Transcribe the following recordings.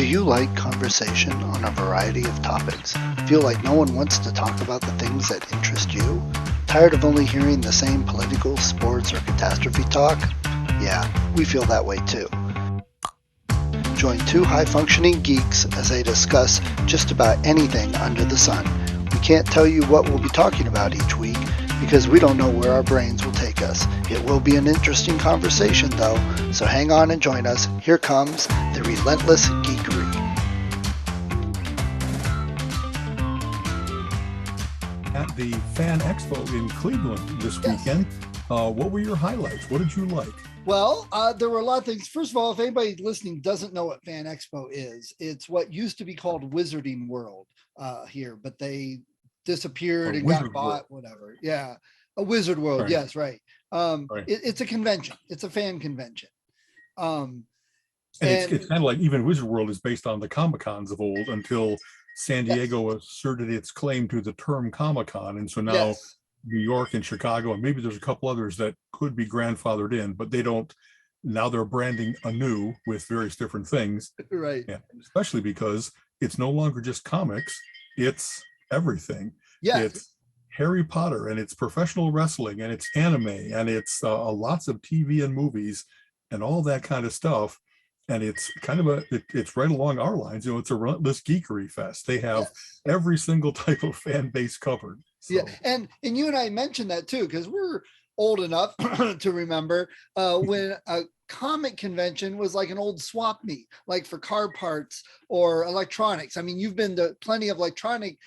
Do you like conversation on a variety of topics? Feel like no one wants to talk about the things that interest you? Tired of only hearing the same political, sports, or catastrophe talk? Yeah, we feel that way too. Join two high-functioning geeks as they discuss just about anything under the sun. We can't tell you what we'll be talking about each week because we don't know where our brains will take us. It will be an interesting conversation though, so hang on and join us. Here comes the relentless geekery. At the Fan Expo in Cleveland this weekend, what were your highlights? What did you like? Well, there were a lot of things. First of all, if anybody listening doesn't know what Fan Expo is, it's what used to be called Wizarding World here, but they disappeared and got bought, whatever. Yeah, a Wizard World. Right. Yes, right. Right. It's a convention. It's a fan convention. And it's kind of like even Wizard World is based on the Comic-Cons of old until San Diego asserted its claim to the term Comic-Con. And so now New York and Chicago, and maybe there's a couple others that could be grandfathered in, but they don't. Now they're branding anew with various different things. Right. And especially because it's no longer just comics, it's everything. Yeah. It's Harry Potter and it's professional wrestling and it's anime and it's lots of TV and movies and all that kind of stuff. And it's kind of it's right along our lines. You know, it's a relentless geekery fest. They have every single type of fan base covered. So. Yeah, and you and I mentioned that too, because we're old enough to remember when a comic convention was like an old swap meet, like for car parts or electronics. I mean, you've been to plenty of electronic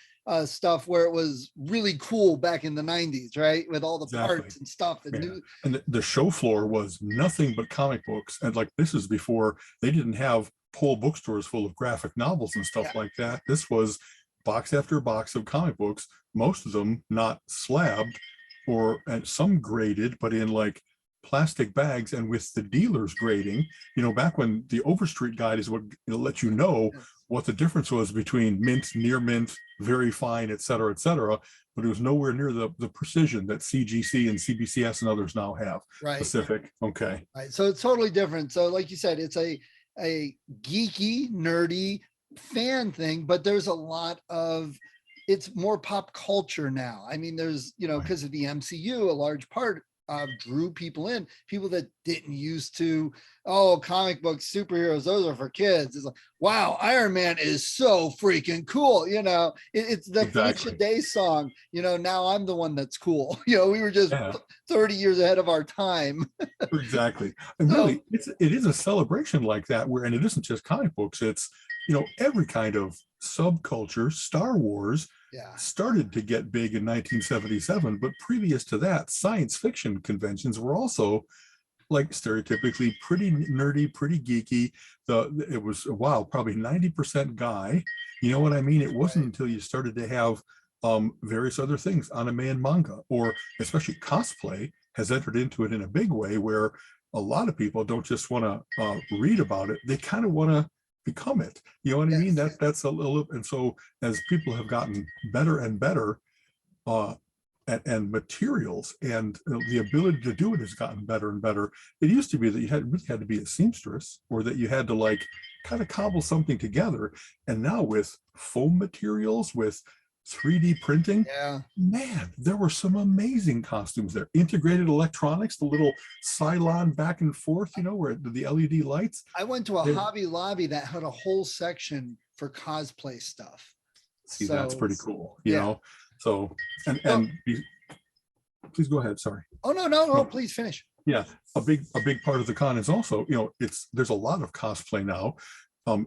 stuff where it was really cool back in the 90s, right? With all the parts and stuff. And the show floor was nothing but comic books. And like, this is before they didn't have whole bookstores full of graphic novels and stuff like that. This was box after box of comic books, most of them not slabbed or some graded, but in like plastic bags and with the dealers grading, you know, back when the Overstreet guide is what let you know what the difference was between mint, near mint, very fine, et cetera, but it was nowhere near the precision that CGC and CBCS and others now have. Right. Specific. Okay. Right. So it's totally different. So like you said, it's a geeky, nerdy fan thing, but there's a lot of, it's more pop culture now. I mean, there's, you know, because of the MCU, a large part drew people that didn't used to, comic books, superheroes, those are for kids. It's like, wow, Iron Man is so freaking cool. You know, it's the Felicia Day song, you know, now I'm the one that's cool. You know, we were just 30 years ahead of our time. Exactly. And really, it is a celebration like that where, and it isn't just comic books, it's, you know, every kind of subculture. Star Wars started to get big in 1977, but previous to that, science fiction conventions were also like stereotypically pretty nerdy, pretty geeky. It was, probably 90% guy. You know what I mean? It wasn't until you started to have various other things, anime and manga, or especially cosplay has entered into it in a big way where a lot of people don't just want to read about it. They kind of want to become it. You know what I mean? That's a little, and so as people have gotten better and better and materials and the ability to do it has gotten better and better. It used to be that you really had to be a seamstress or that you had to like kind of cobble something together. And now with foam materials, with 3D printing, man, there were some amazing costumes there. Integrated electronics, the little Cylon back and forth, you know, where the LED lights. I went to a Hobby Lobby that had a whole section for cosplay stuff. See, that's pretty cool, you know. So, and please go ahead. Sorry. Oh, no, please finish. Yeah, a big part of the con is also, you know, there's a lot of cosplay now.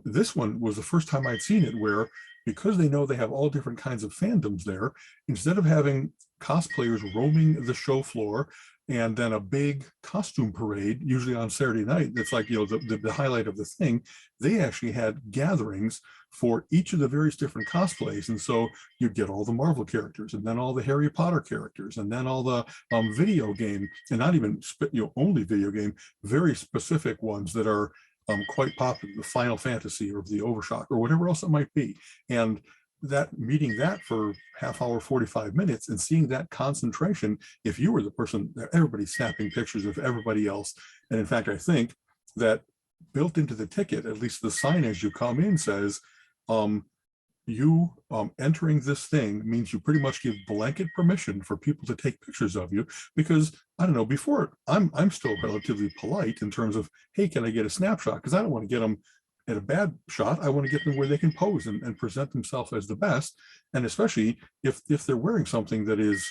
This one was the first time I'd seen it where, because they know they have all different kinds of fandoms there, instead of having cosplayers roaming the show floor and then a big costume parade, usually on Saturday night, that's like, you know, the highlight of the thing, they actually had gatherings for each of the various different cosplays. And so you'd get all the Marvel characters and then all the Harry Potter characters and then all the video game, and not even, you know, only video game, very specific ones that are quite popular, the Final Fantasy or the Overshock or whatever else it might be. And that meeting that for half hour, 45 minutes and seeing that concentration, if you were the person, everybody's snapping pictures of everybody else. And in fact, I think that built into the ticket, at least the sign as you come in says, you entering this thing means you pretty much give blanket permission for people to take pictures of you, because I don't know, before I'm still relatively polite in terms of, hey, can I get a snapshot? Because I don't want to get them at a bad shot. I want to get them where they can pose and present themselves as the best. And especially if they're wearing something that is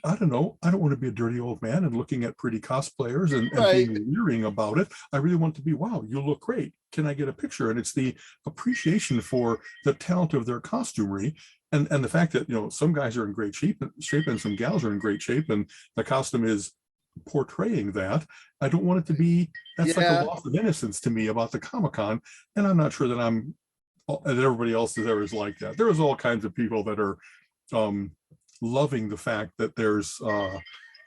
I don't know, I don't want to be a dirty old man and looking at pretty cosplayers and Right. being leering about it. I really want to be, wow, you look great. Can I get a picture? And it's the appreciation for the talent of their costumery, and the fact that, you know, some guys are in great shape and some gals are in great shape, and the costume is portraying that. I don't want it to be, that's like a loss of innocence to me about the Comic-Con. And I'm not sure that that everybody else there is like that. There's all kinds of people that are loving the fact that there's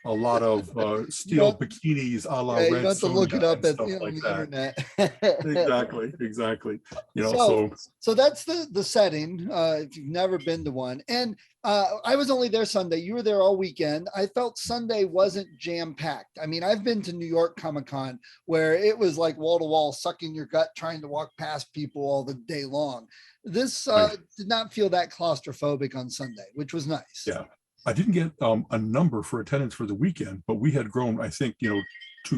a lot of steel bikinis a la you Red don't have to look it up at stuff like that. Internet. Exactly. You know, so that's the setting. If you've never been to one, and I was only there Sunday. You were there all weekend. I felt Sunday wasn't jam packed. I mean, I've been to New York Comic Con where it was like wall to wall, sucking your gut, trying to walk past people all the day long. This did not feel that claustrophobic on Sunday, which was nice. Yeah. I didn't get a number for attendance for the weekend, but we had grown, I think, 2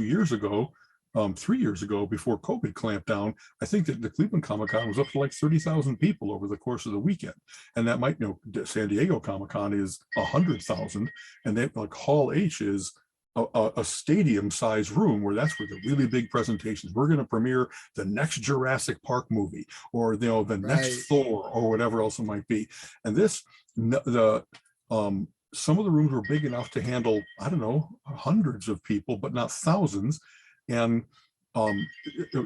years ago, 3 years ago, before COVID clamped down. I think that the Cleveland Comic-Con was up to like 30,000 people over the course of the weekend. And that might, San Diego Comic-Con is 100,000. And they, like, Hall H is a stadium sized room where that's where the really big presentations. We're going to premiere the next Jurassic Park movie, or the next Thor, or whatever else it might be. And some of the rooms were big enough to handle, I don't know, hundreds of people, but not thousands. And a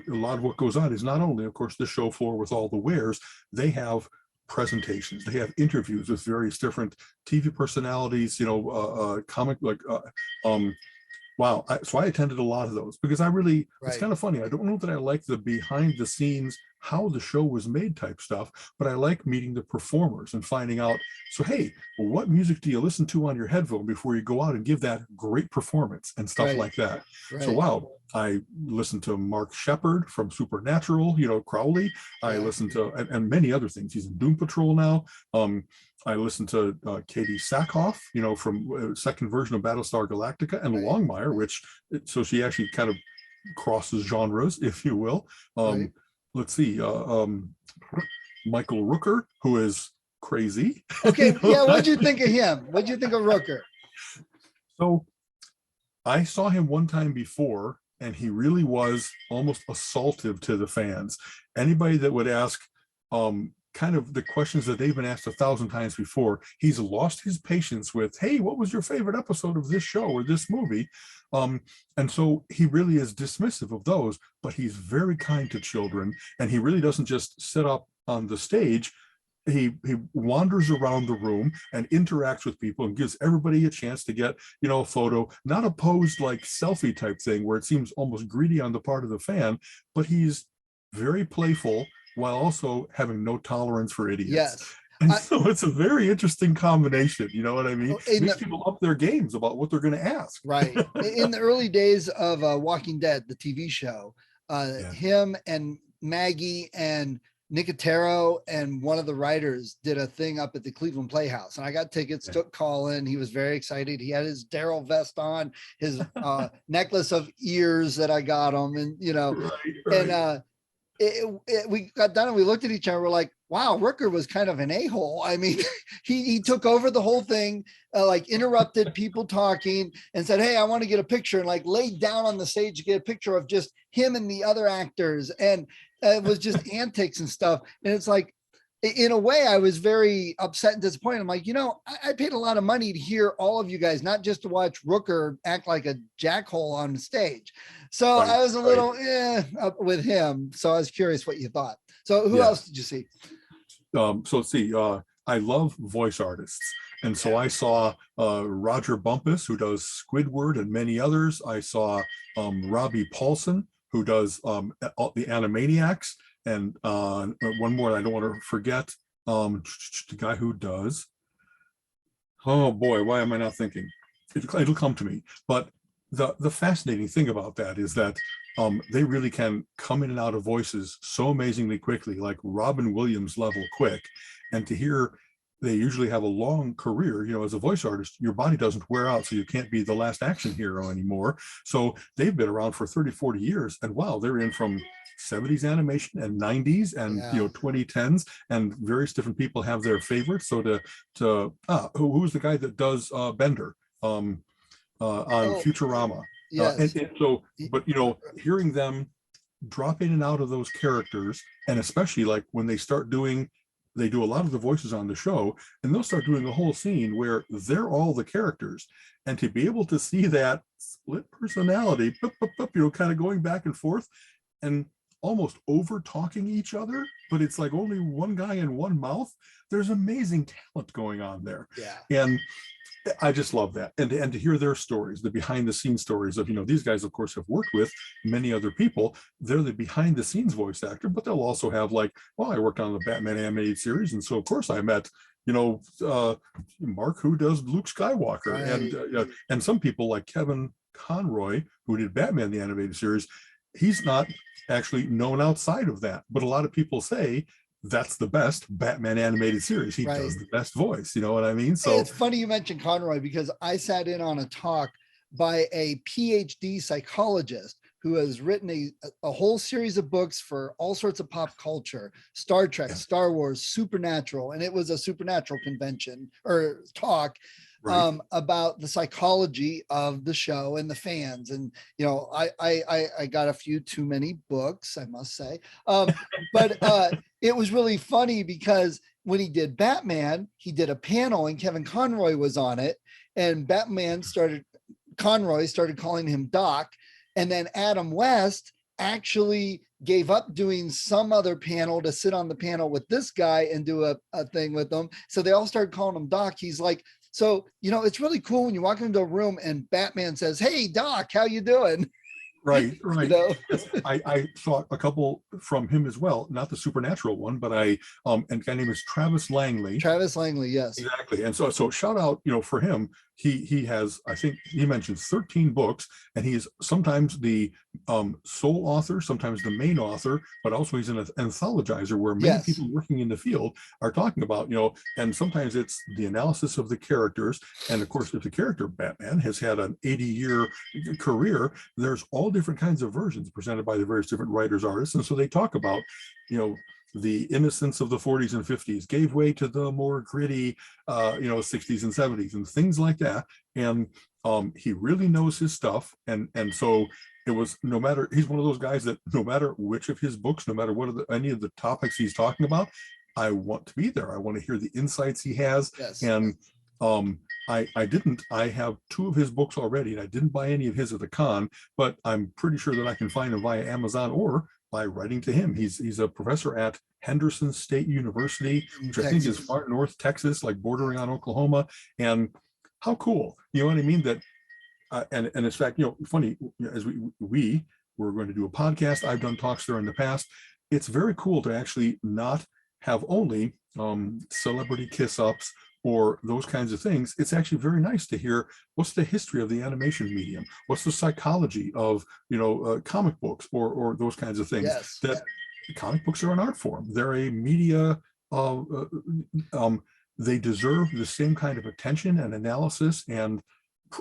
lot of what goes on is not only, of course, the show floor with all the wares. They have presentations, they have interviews with various different TV personalities, comic, like wow. So I attended a lot of those because it's kind of funny. I don't know that I like the behind the scenes, how the show was made type stuff, but I like meeting the performers and finding out, so, hey, well, what music do you listen to on your headphone before you go out and give that great performance and stuff like that? So, wow, I listened to Mark Shepard from Supernatural, Crowley. I listened to, and many other things. He's in Doom Patrol now. I listened to Katie Sackhoff, from second version of Battlestar Galactica, and Longmire, so she actually kind of crosses genres, if you will. Let's see, Michael Rooker, who is crazy. Okay, what'd you think of him? What'd you think of Rooker? So I saw him one time before, and he really was almost assaultive to the fans. Anybody that would ask kind of the questions that they've been asked 1,000 times before, he's lost his patience with, hey, what was your favorite episode of this show or this movie? And so he really is dismissive of those, but he's very kind to children, and he really doesn't just sit up on the stage. He wanders around the room and interacts with people and gives everybody a chance to get, a photo, not a posed like selfie type thing where it seems almost greedy on the part of the fan, but he's very playful while also having no tolerance for idiots. Yes. And so it's a very interesting combination. You know what I mean? It makes people up their games about what they're going to ask. Right. In the early days of Walking Dead, the TV show, him and Maggie and Nicotero and one of the writers did a thing up at the Cleveland Playhouse, and I got tickets, took Colin. He was very excited. He had his Daryl vest on, his necklace of ears that I got him, and and we got done and we looked at each other. We're like, wow, Rooker was kind of an a-hole. I mean, he took over the whole thing, interrupted people talking and said, hey, I want to get a picture, and laid down on the stage to get a picture of just him and the other actors. And it was just antics and stuff. And it's like, in a way, I was very upset and disappointed. I'm like, I paid a lot of money to hear all of you guys, not just to watch Rooker act like a jackhole on the stage. So I was a little up with him. So I was curious what you thought. So who else did you see? So let's see. I love voice artists. And so I saw Roger Bumpus, who does Squidward and many others. I saw Robbie Paulson, who does the Animaniacs. And one more I don't want to forget, the guy who does, oh boy, why am I not thinking? It'll come to me. But the fascinating thing about that is that they really can come in and out of voices so amazingly quickly, like Robin Williams level quick. And to hear they usually have a long career, as a voice artist, your body doesn't wear out, so you can't be the last action hero anymore. So they've been around for 30, 40 years. And wow, they're in from 70s animation and 90s and 2010s, and various different people have their favorites. So who's the guy that does Bender on Futurama? Yes. And so, but hearing them drop in and out of those characters, and especially like when they do a lot of the voices on the show, and they'll start doing a whole scene where they're all the characters, and to be able to see that split personality, kind of going back and forth and almost over talking each other, but it's like only one guy in one mouth. There's amazing talent going on there. Yeah. And I just love that. And to hear their stories, the behind the scenes stories of, these guys, of course, have worked with many other people. They're the behind the scenes voice actor, but they'll also have like, well, I worked on the Batman animated series. And so, of course, I met, Mark, who does Luke Skywalker. Right. And some people like Kevin Conroy, who did Batman, the animated series, he's not actually known outside of that. But a lot of people say, that's the best Batman animated series. He does the best voice. You know what I mean? So it's funny you mentioned Conroy, because I sat in on a talk by a PhD psychologist who has written a whole series of books for all sorts of pop culture, Star Trek, Star Wars, Supernatural. And it was a Supernatural convention or talk. Right. About the psychology of the show and the fans. And, I got a few too many books, I must say. But it was really funny because when he did Batman, he did a panel and Kevin Conroy was on it, and Conroy started calling him Doc. And then Adam West actually gave up doing some other panel to sit on the panel with this guy and do a thing with them. So they all started calling him Doc. He's like, so, it's really cool when you walk into a room and Batman says, "Hey, Doc, how you doing?" Right. I saw a couple from him as well, not the Supernatural one, but and the guy name is Travis Langley. Travis Langley, yes. Exactly. And so shout out, for him. He has, I think he mentions 13 books, and he is sometimes the sole author, sometimes the main author, but also he's an anthologizer where many people working in the field are talking about, and sometimes it's the analysis of the characters. And of course, if the character Batman has had an 80-year career, there's all different kinds of versions presented by the various different writers, artists. And so they talk about, the innocence of the 40s and 50s gave way to the more gritty, 60s and 70s and things like that. And he really knows his stuff. And so it was, he's one of those guys that no matter which of his books, no matter what any of the topics he's talking about, I want to be there. I want to hear the insights he has. Yes. And I have 2 of his books already, and I didn't buy any of his at the con, but I'm pretty sure that I can find them via Amazon or by writing to him. He's a professor at Henderson State University, which I think is far north Texas, like bordering on Oklahoma. And how cool, you know what I mean? That and in fact, funny, as we were going to do a podcast, I've done talks there in the past. It's very cool to actually not have only celebrity kiss-ups or those kinds of things. It's actually very nice to hear what's the history of the animation medium, what's the psychology of comic books or those kinds of things. That comic books are an art form. They're a media. They deserve the same kind of attention and analysis, and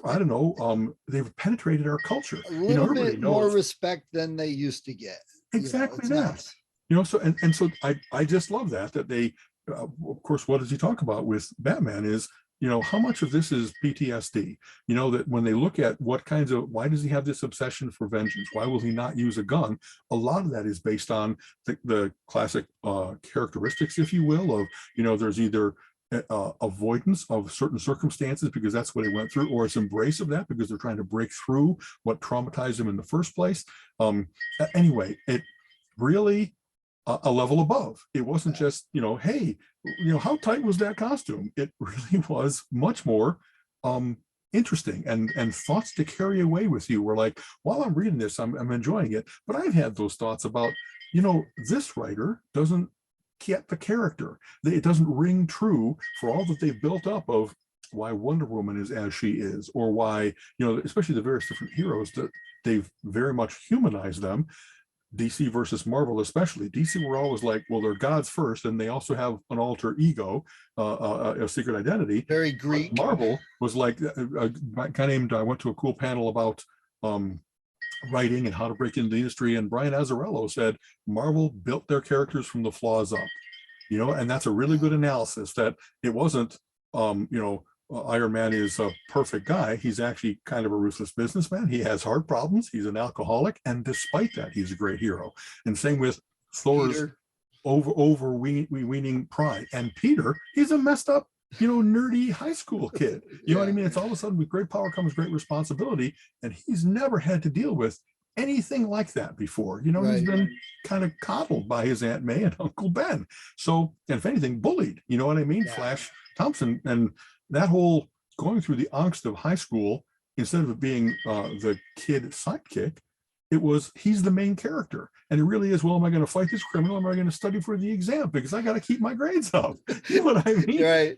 I don't know. They've penetrated our culture. A little bit more respect than they used to get. Exactly that. Nice. So and so I just love that they. Of course, what does he talk about with Batman is, how much of this is PTSD? That when they look at why does he have this obsession for vengeance? Why will he not use a gun? A lot of that is based on the classic characteristics, if you will, of, there's either avoidance of certain circumstances because that's what he went through, or it's embrace of that because they're trying to break through what traumatized him in the first place. Anyway, it really a level above. It wasn't just, hey, how tight was that costume? It really was much more interesting and thoughts to carry away with you. Were like, while I'm reading this, I'm enjoying it, but I've had those thoughts about, this writer doesn't get the character. It doesn't ring true for all that they've built up of why Wonder Woman is as she is, or why, especially the various different heroes that they've very much humanized them. DC versus Marvel, especially. DC were always like, well, they're gods first, and they also have an alter ego, a secret identity. Very Greek. But Marvel was like a guy named, I went to a cool panel about writing and how to break into the industry, and Brian Azzarello said Marvel built their characters from the flaws up, and that's a really good analysis, that it wasn't, Iron Man is a perfect guy. He's actually kind of a ruthless businessman. He has heart problems. He's an alcoholic. And despite that, he's a great hero. And same with Thor's overweening pride. And Peter, he's a messed up, nerdy high school kid. You know what I mean? It's all of a sudden, with great power comes great responsibility. And he's never had to deal with anything like that before. He's been kind of coddled by his Aunt May and Uncle Ben. So, and if anything, bullied. You know what I mean? Yeah. Flash Thompson, and that whole going through the angst of high school, instead of it being the kid sidekick, it was, he's the main character. And it really is, well, am I going to fight this criminal? Am I going to study for the exam? Because I got to keep my grades up. You know what I mean? Right.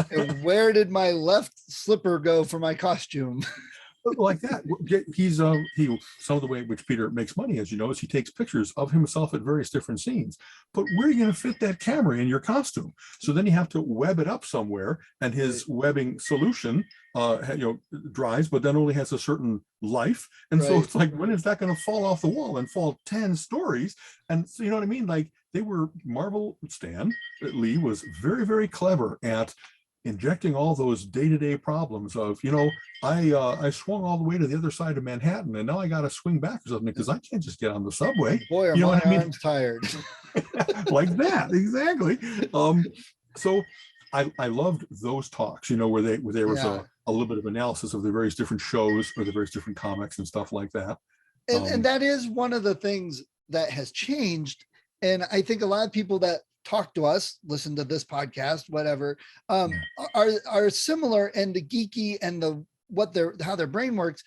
And where did my left slipper go for my costume? Like that. He's some of the way in which Peter makes money, as you know, is he takes pictures of himself at various different scenes. But where are you going to fit that camera in your costume? So then you have to web it up somewhere, and his webbing solution dries, but then only has a certain life. And so it's like, when is that going to fall off the wall and fall 10 stories? And so, you know what I mean? Like, Marvel Stan Lee was very, very clever at injecting all those day-to-day problems of, I swung all the way to the other side of Manhattan, and now I got to swing back or something because I can't just get on the subway. Boy, are my arms tired. Like that, exactly. So I loved those talks, where there was a little bit of analysis of the various different shows or the various different comics and stuff like that. And that is one of the things that has changed. And I think a lot of people that talk to us, listen to this podcast, whatever, are similar, and the geeky and how their brain works.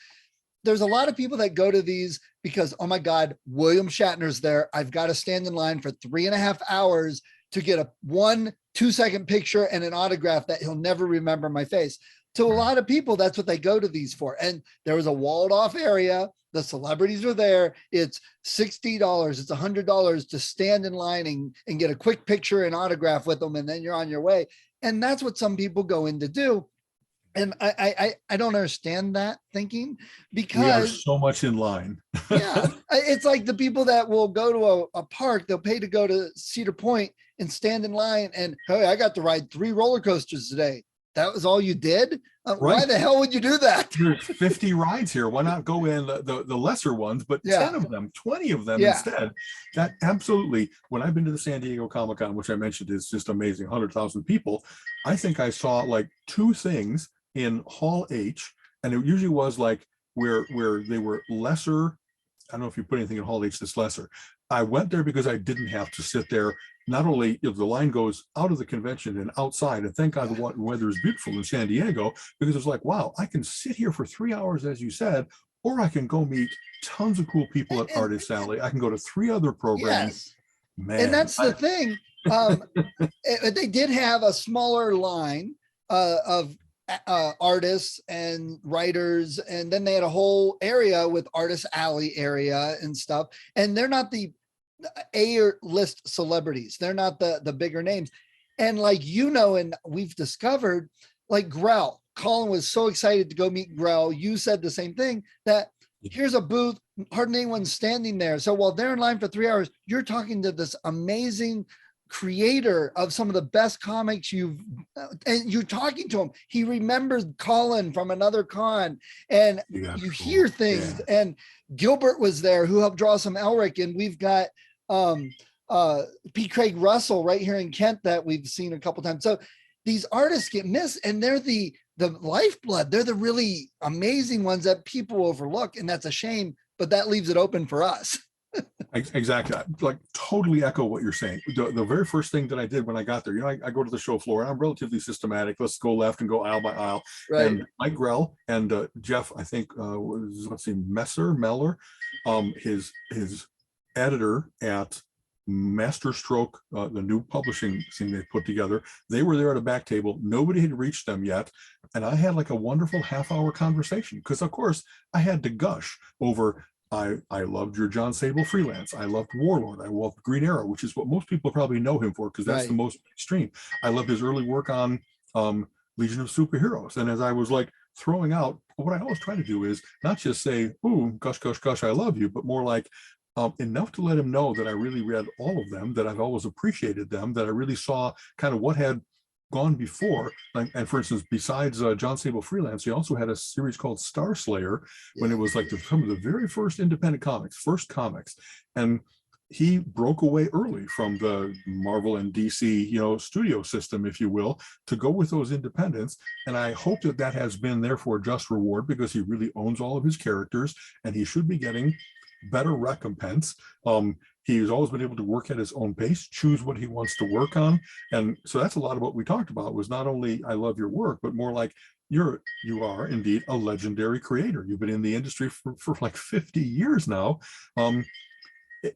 There's a lot of people that go to these because, oh my God, William Shatner's there. I've got to stand in line for 3.5 hours to get a 1-2-second picture and an autograph that he'll never remember my face. To a lot of people, that's what they go to these for. And there was a walled off area. The celebrities are there. It's $60. It's $100 to stand in line and get a quick picture and autograph with them. And then you're on your way. And that's what some people go in to do. And I don't understand that thinking, because we are so much in line. Yeah. It's like the people that will go to a park, they'll pay to go to Cedar Point and stand in line. And hey, I got to ride 3 roller coasters today. That was all you did? Why the hell would you do that? There's 50 rides here. Why not go in the lesser ones, but 10 of them, 20 of them instead? That absolutely, when I've been to the San Diego Comic-Con, which I mentioned is just amazing, 100,000 people, I think I saw like 2 things in Hall H, and it usually was like where they were lesser. I don't know if you put anything in Hall H that's lesser. I went there because I didn't have to sit there. Not only if the line goes out of the convention and outside, and thank God the weather is beautiful in San Diego, because it's like, wow, I can sit here for 3 hours, as you said, or I can go meet tons of cool people at Artist Alley. I can go to 3 other programs. Man, and that's the thing. They did have a smaller line of artists and writers, and then they had a whole area with Artist Alley area and stuff. And they're not the A-list celebrities. They're not the bigger names. And like, and we've discovered, like Grell, Colin was so excited to go meet Grell. You said the same thing, that here's a booth, hardly anyone's standing there. So while they're in line for 3 hours, you're talking to this amazing creator of some of the best comics and you're talking to him. He remembered Colin from another con, and you hear things. And Gilbert was there, who helped draw some Elric, and we've got P. Craig Russell right here in Kent that we've seen a couple times. So these artists get missed, and they're the lifeblood. They're the really amazing ones that people overlook, and that's a shame, but that leaves it open for us. Exactly. Like, totally echo what you're saying. The very first thing that I did when I got there, I go to the show floor, and I'm relatively systematic. Let's go left and go aisle by aisle. Right. And Mike Grell and Jeff, I think, Meller, his editor at Masterstroke, the new publishing thing they put together. They were there at a back table. Nobody had reached them yet. And I had like a wonderful half-hour conversation because, of course, I had to gush over. I loved your John Sable freelance. I loved Warlord. I loved Green Arrow, which is what most people probably know him for because that's the most extreme. I loved his early work on Legion of Superheroes. And as I was like throwing out, what I always try to do is not just say, "Ooh, gush, gush, gush, I love you," but more like, enough to let him know that I really read all of them, that I've always appreciated them, that I really saw kind of what had gone before. And for instance, besides John Sable freelance, he also had a series called Star Slayer when it was like some of the very first independent comics, first comics. And he broke away early from the Marvel and DC, studio system, if you will, to go with those independents. And I hope that that has been therefore just reward because he really owns all of his characters and he should be getting better recompense. He's always been able to work at his own pace, choose what he wants to work on. And so that's a lot of what we talked about was not only I love your work, but more like you are indeed a legendary creator. You've been in the industry for like 50 years now.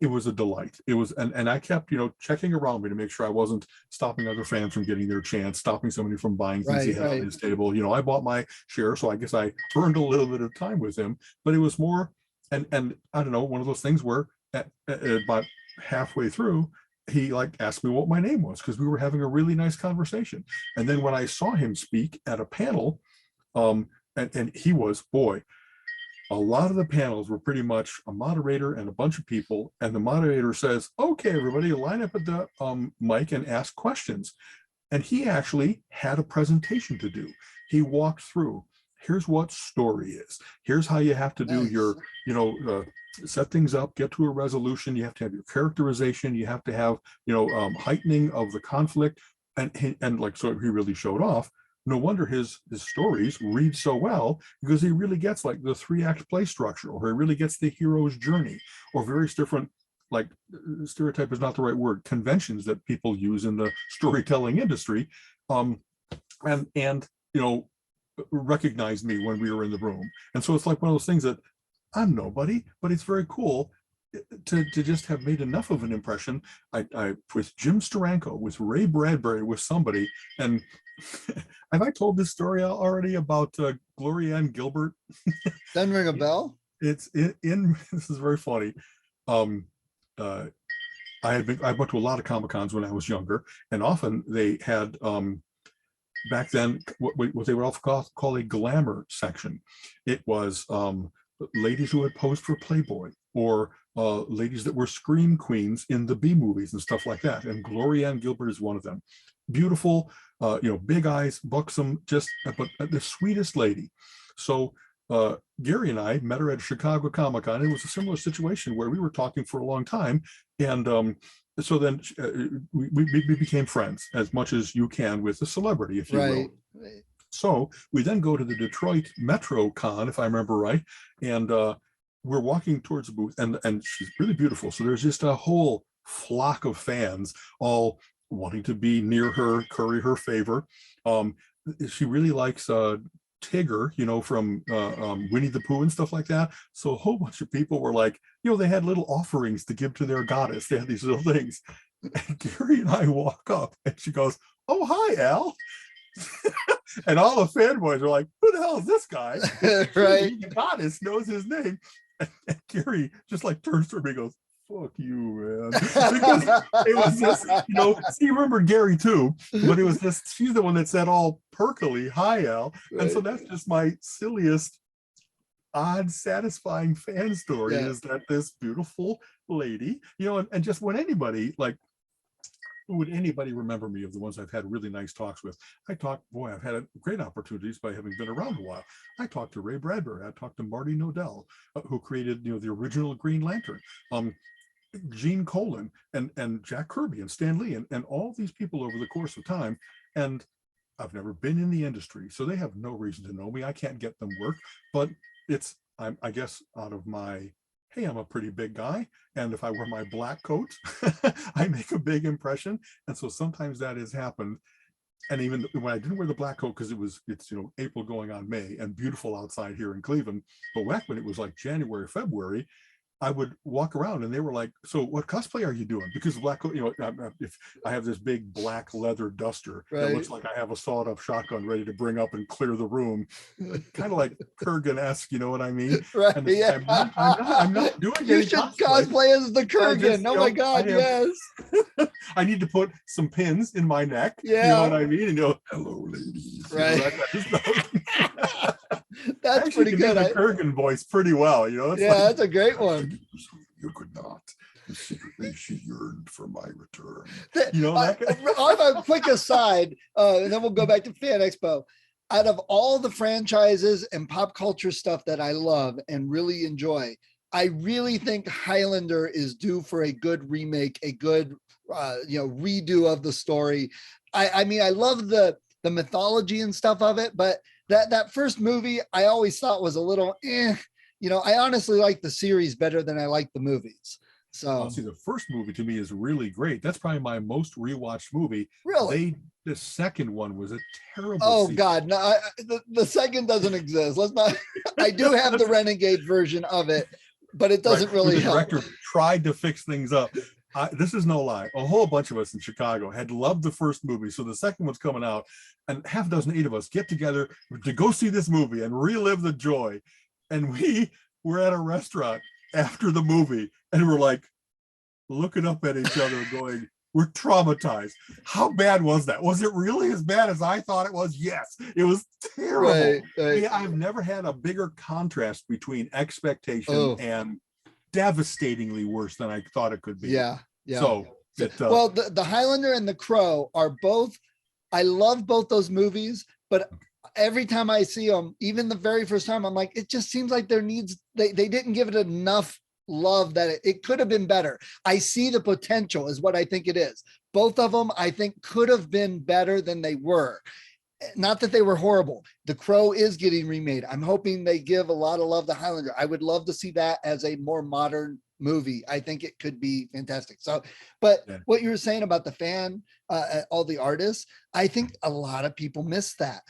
It was a delight. It was, and I kept, checking around me to make sure I wasn't stopping other fans from getting their chance, stopping somebody from buying things he had on his table. I bought my share, so I guess I earned a little bit of time with him, but it was more, and I don't know, one of those things where at about halfway through, he like asked me what my name was because we were having a really nice conversation. And then when I saw him speak at a panel, and he was, boy, a lot of the panels were pretty much a moderator and a bunch of people, and the moderator says, "Okay, everybody, line up at the mic and ask questions." And he actually had a presentation to do. He walked through, here's what story is. Here's how you have to do your, set things up, get to a resolution. You have to have your characterization. You have to have, heightening of the conflict. And like, so he really showed off. No wonder his stories read so well because he really gets like the 3-act play structure, or he really gets the hero's journey, or various different, like, stereotype is not the right word, conventions that people use in the storytelling industry, and recognized me when we were in the room. And so it's like one of those things that I'm nobody, but it's very cool to just have made enough of an impression. I with Jim Steranko, with Ray Bradbury, with somebody, and have I told this story already about Gloria Ann Gilbert? Doesn't ring a bell. It's in this is very funny. I went to a lot of Comic Cons when I was younger, and often they had back then what they would also call a glamour section. It was ladies who had posed for Playboy, or ladies that were scream queens in the B movies and stuff like that. And Gloria Ann Gilbert is one of them. Beautiful, big eyes, buxom, but the sweetest lady. So Gary and I met her at Chicago Comic Con. It was a similar situation where we were talking for a long time, and so then we became friends, as much as you can with a celebrity, if you will. Right. So we then go to the Detroit Metro Con, if I remember right, and we're walking towards the booth, and she's really beautiful. So there's just a whole flock of fans all wanting to be near her, curry her favor. She really likes Tigger, from Winnie the Pooh and stuff like that. So a whole bunch of people were like, they had little offerings to give to their goddess. They had these little things. And Gary and I walk up, and she goes, "Oh, hi, Al." And all the fanboys are like, "Who the hell is this guy?" Right. The goddess knows his name. And Gary just like turns to me and goes, "Fuck you, man." Because it was just, you remember Gary too, but it was just, she's the one that said all perkily, "Hi, Al." Right. And so that's just my silliest, odd, satisfying fan story, is that this beautiful lady, and just when anybody, like, would anybody remember me of the ones I've had really nice talks with? I've had great opportunities by having been around a while. I talked to Ray Bradbury. I talked to Marty Nodell, who created, the original Green Lantern. Gene Colan and Jack Kirby and Stan Lee and all these people over the course of time. And I've never been in the industry, so they have no reason to know me. I can't get them work, but I guess out of my, hey, I'm a pretty big guy, and if I wear my black coat, I make a big impression. And so sometimes that has happened. And even when I didn't wear the black coat, because it's April going on May and beautiful outside here in Cleveland, but back when it was like January, February, I would walk around and they were like, so what cosplay are you doing? Because black, if I have this big black leather duster that looks like I have a sawed off shotgun ready to bring up and clear the room, kind of like Kurgan-esque, you know what I mean? Right. And Yeah. I'm not doing You any should cosplay. cosplay as the Kurgan. Oh my God, yes. I need to put some pins in my neck. Yeah. You know what I mean? And hello, ladies. Right. That kind of stuff. That's pretty can good. do the Kurgan voice pretty well, It's that's a great one. You could not. Secretly, she yearned for my return. On a quick aside, and then we'll go back to Fan Expo. Out of all the franchises and pop culture stuff that I love and really enjoy, I really think Highlander is due for a good remake, a good redo of the story. I mean, I love the mythology and stuff of it, but that first movie I always thought was a little I honestly like the series better than I like the movies. So see, the first movie to me is really great. That's probably my most rewatched movie. Really? The second one was a terrible sequel. God, no, the second doesn't exist. Let's not. I do have the Renegade version of it, but it doesn't really help. The director tried to fix things up. This is no lie. A whole bunch of us in Chicago had loved the first movie. So the second one's coming out, and half a dozen, 8 of us get together to go see this movie and relive the joy. And we were at a restaurant after the movie, and we're like looking up at each other going, we're traumatized. How bad was that? Was it really as bad as I thought it was? Yes, it was terrible. Right. I've never had a bigger contrast between expectation and devastatingly worse than I thought it could be. Yeah. So well, the Highlander and the Crow are both, I love both those movies, but every time I see them, even the very first time, I'm like, it just seems like they didn't give it enough love that it could have been better. I see the potential is what I think it is. Both of them, I think, could have been better than they were. Not that they were horrible. The Crow is getting remade. I'm hoping they give a lot of love to Highlander. I would love to see that as a more modern movie. I think it could be fantastic. So, but what you were saying about the fan, all the artists, I think a lot of people miss that.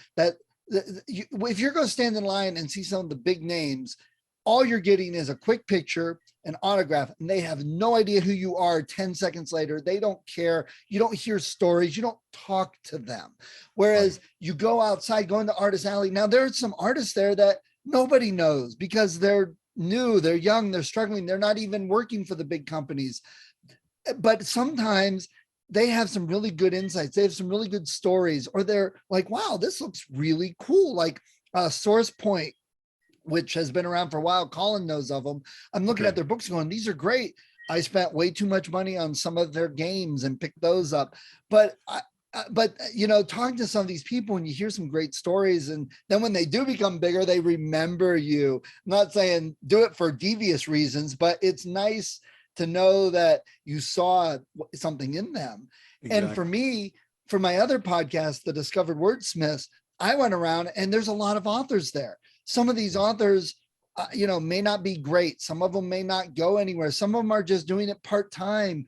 If you're going to stand in line and see some of the big names, all you're getting is a quick picture, an autograph, and they have no idea who you are 10 seconds later. They don't care. You don't hear stories. You don't talk to them. Whereas you go outside, go into Artist Alley. Now, there are some artists there that nobody knows because they're new, they're young, they're struggling. They're not even working for the big companies. But sometimes they have some really good insights. They have some really good stories, or they're like, wow, this looks really cool. Like Source Point, which has been around for a while. Colin knows of them. I'm looking at their books going, these are great. I spent way too much money on some of their games and picked those up. But talking to some of these people and you hear some great stories, and then when they do become bigger, they remember you. I'm not saying do it for devious reasons, but it's nice to know that you saw something in them. Exactly. And for me, for my other podcast, The Discovered Wordsmiths, I went around and there's a lot of authors there. Some of these authors, may not be great. Some of them may not go anywhere. Some of them are just doing it part-time,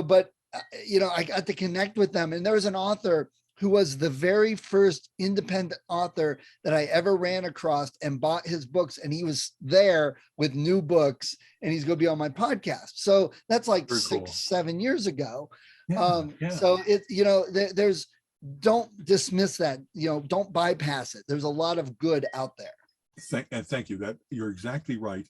but I got to connect with them. And there was an author who was the very first independent author that I ever ran across and bought his books. And he was there with new books, and he's going to be on my podcast. So that's like very 6-7 years ago. So there's, don't dismiss that, don't bypass it. There's a lot of good out there. Thank you. That you're exactly right.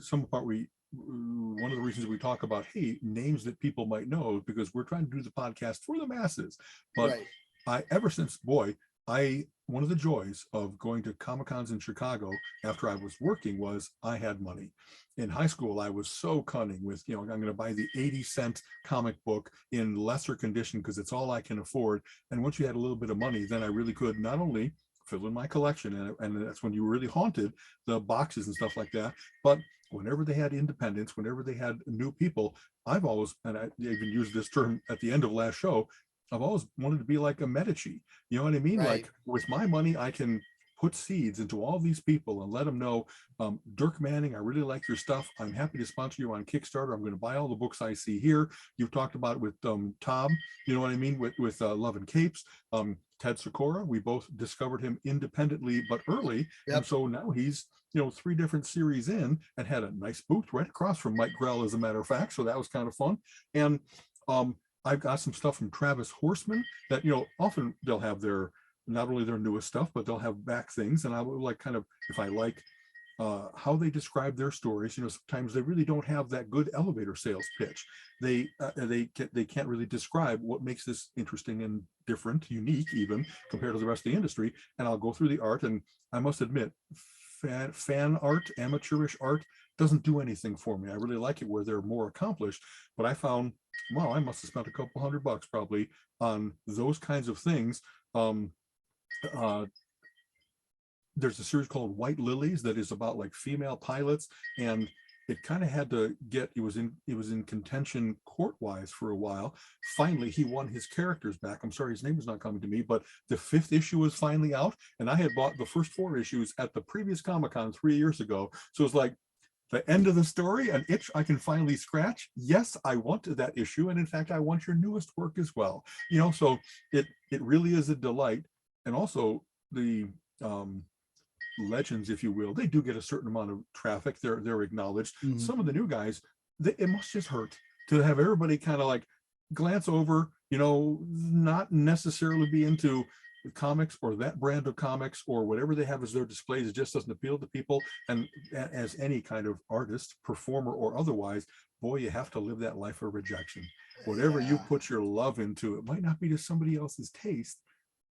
Some part one of the reasons we talk about, hey, names that people might know, because we're trying to do the podcast for the masses. But one of the joys of going to Comic-Cons in Chicago after I was working was I had money. In high school, I was so cunning with, I'm going to buy the 80-cent comic book in lesser condition because it's all I can afford. And once you had a little bit of money, then I really could not only fill in my collection, and that's when you really haunted the boxes and stuff like that. But whenever they had independents, whenever they had new people, I've always, and I even used this term at the end of last show, I've always wanted to be like a Medici. You know what I mean? Right. Like with my money, I can put seeds into all these people and let them know, Dirk Manning, I really like your stuff. I'm happy to sponsor you on Kickstarter. I'm going to buy all the books I see here. You've talked about it with Tom, you know what I mean, with Love and Capes. Ted Sikora, we both discovered him independently but early. Yep. And so now he's, 3 different series in, and had a nice booth right across from Mike Grell, as a matter of fact. So that was kind of fun. And I've got some stuff from Travis Horseman that, often they'll have not only their newest stuff, but they'll have back things. And I would like, kind of, if I like how they describe their stories, sometimes they really don't have that good elevator sales pitch. They can't really describe what makes this interesting and different, unique even compared to the rest of the industry. And I'll go through the art, and I must admit, fan art, amateurish art, doesn't do anything for me. I really like it where they're more accomplished, but I found, wow, I must have spent a couple $100 probably on those kinds of things. There's a series called White Lilies that is about like female pilots, and it kind of had to get, it was in contention court-wise for a while. Finally, he won his characters back. I'm sorry, his name is not coming to me, but the 5th issue was finally out, and I had bought the first 4 issues at the previous Comic-Con 3 years ago. So it's like the end of the story, an itch I can finally scratch. Yes, I wanted that issue, and in fact, I want your newest work as well. So it really is a delight. And also the legends, if you will, they do get a certain amount of traffic. They're acknowledged. Mhm. Some of the new guys, it must just hurt to have everybody kind of like glance over, not necessarily be into comics or that brand of comics or whatever they have as their displays. It just doesn't appeal to people. And as any kind of artist, performer, or otherwise, boy, you have to live that life of rejection. Whatever you put your love into, it might not be to somebody else's taste.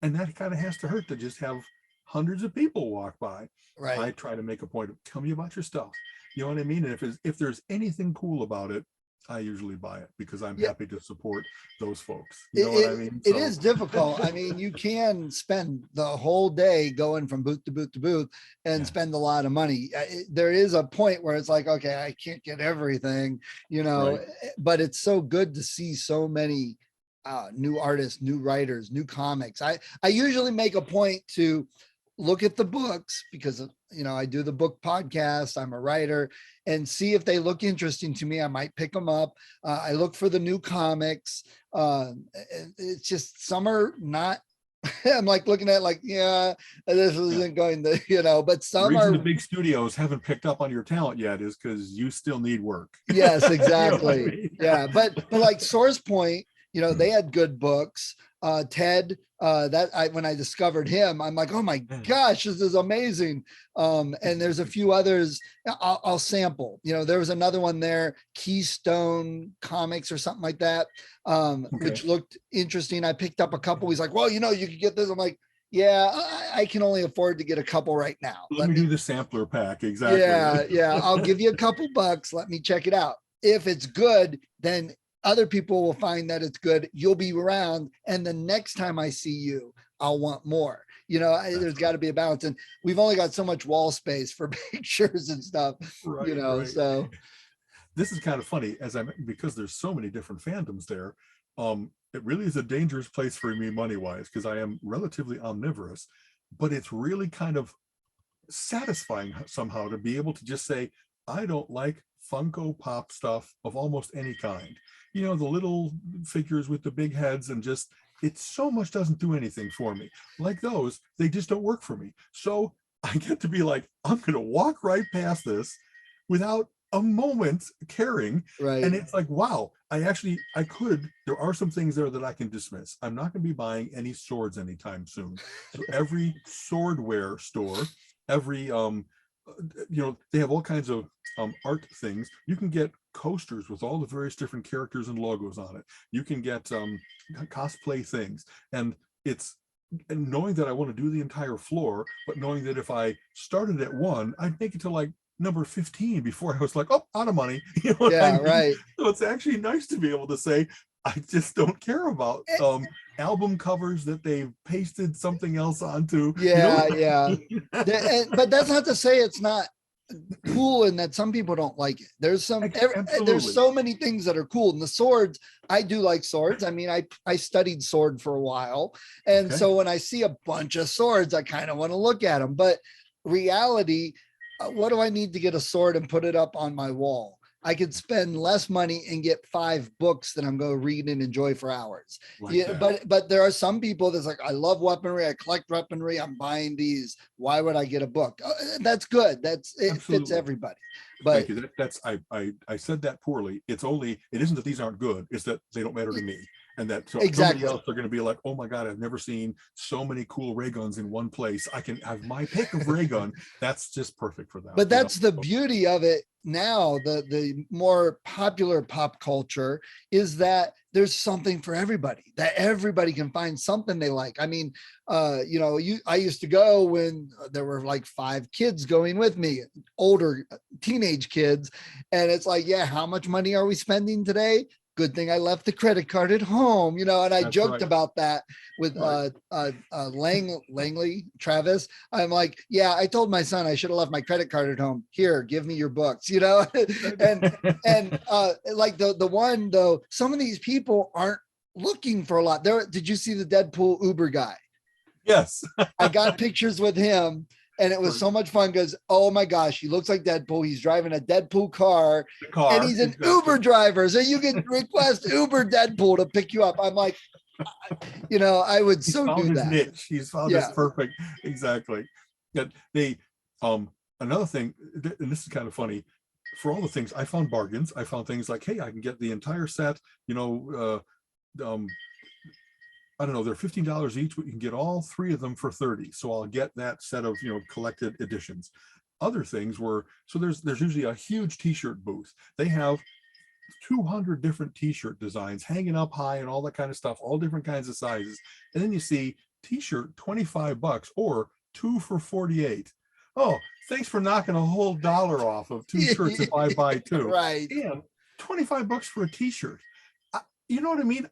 And that kind of has to hurt to just have hundreds of people walk by. Right. I try to make a point of, tell me about your stuff. You know what I mean? And if there's anything cool about it, I usually buy it because I'm happy to support those folks. You know what I mean? It is difficult. I mean, you can spend the whole day going from booth to booth to booth and spend a lot of money. There is a point where it's like, okay, I can't get everything, Right. But it's so good to see so many new artists, new writers, new comics. I usually make a point to look at the books because I do the book podcast, I'm a writer, and see if they look interesting to me. I might pick them up. I look for the new comics. It's just some are not. I'm like looking at this isn't going to, but some are. The big studios haven't picked up on your talent yet is because you still need work. Yes, exactly. I mean? Yeah, but like Source Point, they had good books. Ted, when I discovered him, I'm like, oh my gosh, this is amazing. And there's a few others I'll sample. There was another one there, Keystone Comics or something like that, which looked interesting. I picked up a couple. He's like, well, you could get this. I'm like, yeah, I can only afford to get a couple right now. Let me do the sampler pack. Exactly. Yeah. I'll give you a couple bucks. Let me check it out. If it's good, then other people will find that it's good. You'll be around. And the next time I see you, I'll want more. There's got to be a balance. And we've only got so much wall space for pictures and stuff, right. So. This is kind of funny because there's so many different fandoms there. It really is a dangerous place for me money-wise because I am relatively omnivorous, but it's really kind of satisfying somehow to be able to just say, I don't like Funko Pop stuff of almost any kind. The little figures with the big heads, and just, it so much doesn't do anything for me. Like those, they just don't work for me. So I get to be like, I'm going to walk right past this without a moment caring. Right. And it's like, wow, there are some things there that I can dismiss. I'm not going to be buying any swords anytime soon. So every swordware store, every, they have all kinds of art things. You can get coasters with all the various different characters and logos on it. You can get cosplay things, and knowing that I want to do the entire floor, but knowing that if I started at 1, I'd make it to like number 15 before I was like, oh, out of money. What I mean? Right. So it's actually nice to be able to say, I just don't care about album covers that they've pasted something else onto. Yeah. But that's not to say it's not cool in that some people don't like it. There's Absolutely. so many things that are cool. And the swords, I do like swords. I mean, I studied sword for a while. And Okay. so when I see a bunch of swords, I kind of want to look at them. But reality, what do I need to get a sword and put it up on my wall? I could spend less money and get 5 books that I'm going to read and enjoy for hours. Like Yeah, that. but there are some people that's like, I love weaponry, I collect weaponry, I'm buying these. Why would I get a book? That's good. It fits Absolutely. everybody. But Thank you. That's I said that poorly. It isn't that these aren't good, it's that they don't matter to me. And that somebody exactly. else are going to be like, oh my God, I've never seen so many cool ray guns in one place. I can have my pick of ray gun. That's just perfect for them. But that's the beauty of it now. The more popular pop culture is that there's something for everybody, that everybody can find something they like. I mean, I used to go when there were like 5 kids going with me, older teenage kids. And it's like, yeah, how much money are we spending today? Good thing I left the credit card at home, and I That's joked right. about that with Langley, Travis. I'm like, yeah, I told my son I should have left my credit card at home. Here, give me your books, and like the one though, some of these people aren't looking for a lot. Did you see the Deadpool Uber guy? Yes. I got pictures with him. And it was so much fun because, oh my gosh, he looks like Deadpool. He's driving a Deadpool car, and he's an Uber driver. So you can request Uber Deadpool to pick you up. I'm like, I would He's so found do his that. niche. He's found his perfect. Exactly. Yeah. Another thing, and this is kind of funny, for all the things I found bargains, I found things like, hey, I can get the entire set, I don't know, they're $15 each, but you can get all 3 of them for 30. So I'll get that set of, collected editions. Other things were, so there's usually a huge t-shirt booth. They have 200 different t-shirt designs hanging up high and all that kind of stuff, all different kinds of sizes. And then you see t-shirt $25 or 2 for 48. Oh, thanks for knocking a whole $1 off of 2 shirts if I buy 2. Right. And $25 for a t-shirt. You know what I mean?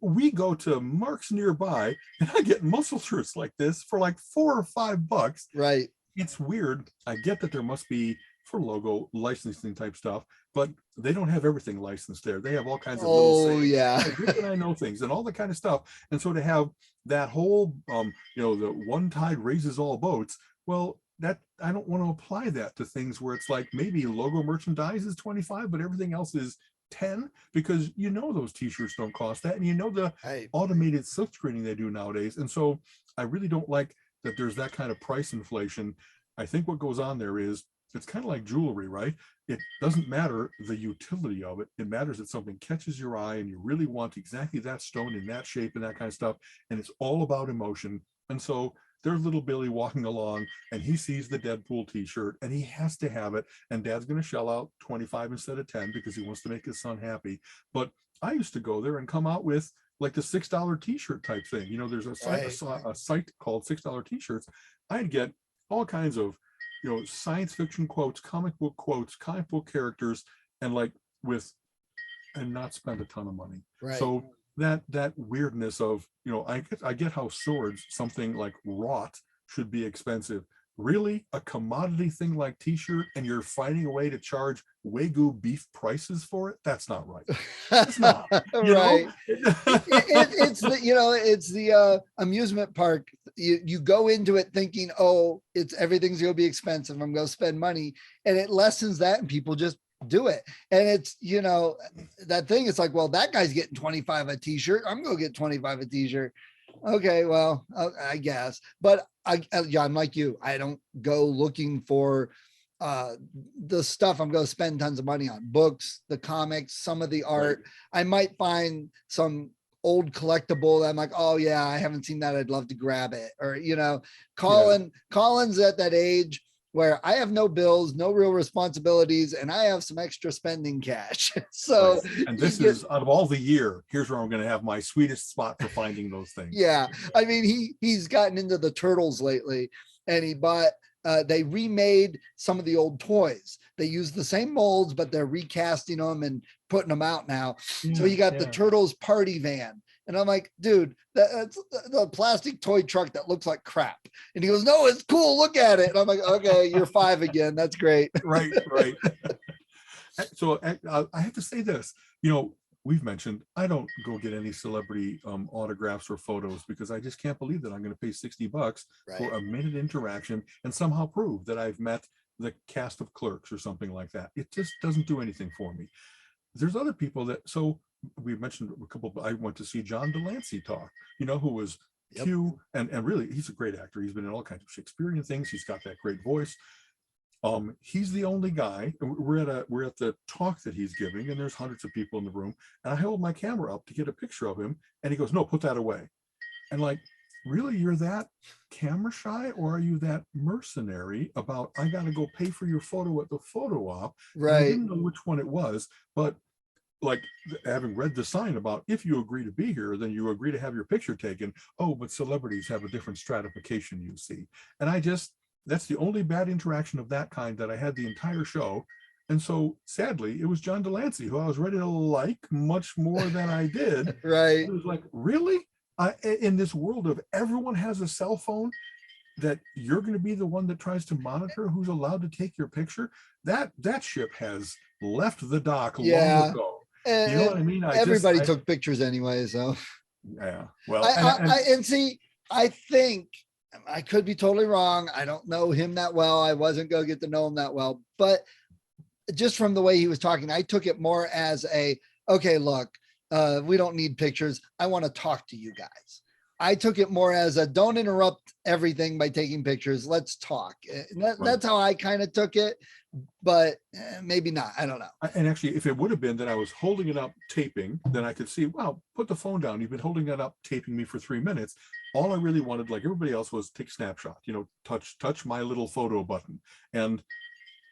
We go to Mark's nearby and I get muscle shirts like this for like $4 or $5. Right. It's weird. I get that there must be for logo licensing type stuff, but they don't have everything licensed there. They have all kinds of little sayings. Yeah. Rick and I know things and all that kind of stuff. And so to have that whole the one tide raises all boats, well, that I don't want to apply that to things where it's like maybe logo merchandise is 25, but everything else is 10, because those t-shirts don't cost that, and the automated silk screening they do nowadays. And so I really don't like that there's that kind of price inflation. I think what goes on there is it's kind of like jewelry, right? It doesn't matter the utility of it. It matters that something catches your eye and you really want exactly that stone in that shape and that kind of stuff. And it's all about emotion. And so there's little Billy walking along and he sees the Deadpool t-shirt and he has to have it. And Dad's going to shell out 25 instead of 10 because he wants to make his son happy. But I used to go there and come out with like the $6 t-shirt type thing. There's a site called $6 t-shirts. I'd get all kinds of, science fiction quotes, comic book characters, and not spend a ton of money. Right. So that weirdness of, I get how swords, something like wrought, should be expensive. Really, a commodity thing like t-shirt, and you're finding a way to charge Wagyu beef prices for it? That's not right. That's not right. It's the amusement park. You go into it thinking, oh, everything's gonna be expensive, I'm gonna spend money, and it lessens that, and people just do it. And it's that thing, it's like, well, that guy's getting 25 a t-shirt, I'm gonna get 25 a t-shirt. Okay, well, I guess, but I'm like you. I don't go looking for the stuff I'm going to spend tons of money on. Books, the comics, some of the art. Right. I might find some old collectible that I'm like, oh yeah, I haven't seen that, I'd love to grab it. Or Colin's at that age where I have no bills, no real responsibilities, and I have some extra spending cash. So, right. And this is out of all the year, here's where I'm going to have my sweetest spot for finding those things. Yeah. I mean, he's gotten into the Turtles lately, and he bought, they remade some of the old toys. They use the same molds, but they're recasting them and putting them out now. Yeah, so you got the Turtles party van. And I'm like, dude, that's the plastic toy truck that looks like crap. And he goes, no, it's cool. Look at it. And I'm like, okay, you're 5 again. That's great. Right. So I have to say this, we've mentioned, I don't go get any celebrity autographs or photos because I just can't believe that I'm going to pay $60 for a minute interaction and somehow prove that I've met the cast of Clerks or something like that. It just doesn't do anything for me. There's other people that, so we mentioned a couple, I went to see John Delancey talk, who was Q, and really, he's a great actor. He's been in all kinds of Shakespearean things. He's got that great voice. He's the only guy. We're at the talk that he's giving, and there's hundreds of people in the room. And I hold my camera up to get a picture of him, and he goes, "No, put that away." And like, really, you're that camera shy, or are you that mercenary about I got to go pay for your photo at the photo op? Right. And I didn't know which one it was, but like having read the sign about if you agree to be here, then you agree to have your picture taken. Oh, but celebrities have a different stratification, you see. And that's the only bad interaction of that kind that I had the entire show. And so sadly, it was John Delancey, who I was ready to like much more than I did. Right. It was like, really? In this world of everyone has a cell phone, that you're going to be the one that tries to monitor who's allowed to take your picture? That ship has left the dock long ago. You know what I mean? Everybody took pictures anyway, so. Yeah. Well, I think I could be totally wrong. I don't know him that well. I wasn't going to get to know him that well, but just from the way he was talking, I took it more as okay, look, we don't need pictures. I want to talk to you guys. I took it more as don't interrupt everything by taking pictures. Let's talk. That's how I kind of took it, but maybe not. I don't know. And actually, if it would have been that I was holding it up taping, then I could see, wow, put the phone down. You've been holding it up taping me for 3 minutes. All I really wanted, like everybody else, was take a snapshot, touch my little photo button. And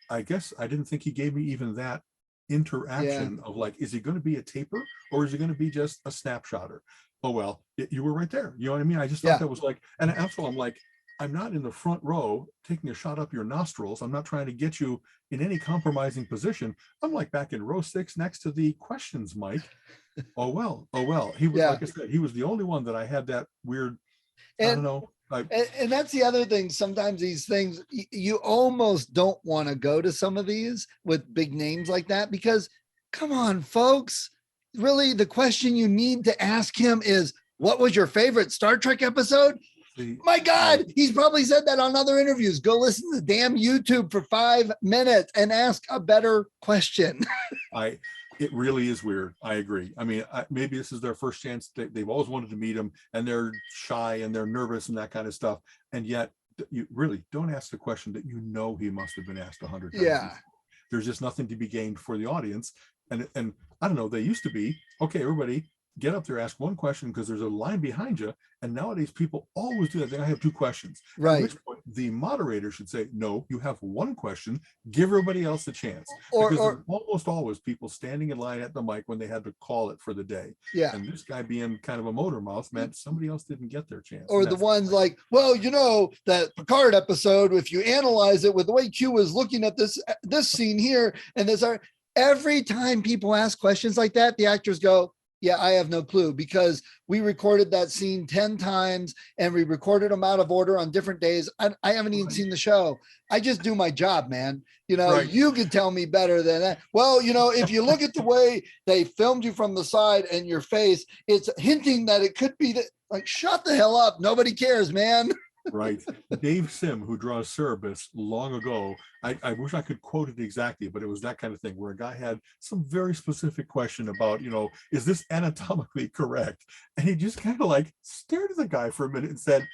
I guess I didn't think he gave me even that interaction of like, is he going to be a taper or is he going to be just a snapshotter? Oh, well, you were right there. You know what I mean? I just thought that was like, and also I'm like, I'm not in the front row taking a shot up your nostrils. I'm not trying to get you in any compromising position. I'm like back in row 6 next to the questions mic. Oh, well. He was, like I said, he was the only one that I had that weird, I don't know. And that's the other thing. Sometimes these things, you almost don't want to go to some of these with big names like that, because come on, folks. Really, the question you need to ask him is, what was your favorite Star Trek episode? My God, he's probably said that on other interviews. Go listen to damn YouTube for 5 minutes and ask a better question. It really is weird. I agree. I mean, maybe this is their first chance. They've always wanted to meet him, and they're shy and they're nervous and that kind of stuff. And yet, you really don't ask the question that he must have been asked 100 times. Yeah. Before. There's just nothing to be gained for the audience. And I don't know, they used to be, okay, everybody get up there, ask one question because there's a line behind you. And nowadays people always do that. I have 2 questions. Right. At which point the moderator should say, no, you have 1 question, give everybody else a chance. Or there's almost always people standing in line at the mic when they had to call it for the day. Yeah. And this guy being kind of a motor mouth meant somebody else didn't get their chance. Or the ones like, well, that Picard episode, if you analyze it with the way Q was looking at this scene here and this are. Every time people ask questions like that, the actors go, yeah, I have no clue, because we recorded that scene 10 times and we recorded them out of order on different days. I haven't even seen the show. I just do my job, man. You could tell me better than that. Well, if you look at the way they filmed you from the side and your face, it's hinting that it could be that, like, shut the hell up. Nobody cares, man. Right. Dave Sim, who draws Cerebus long ago, I wish I could quote it exactly, but it was that kind of thing where a guy had some very specific question about, is this anatomically correct? And he just kind of like stared at the guy for a minute and said,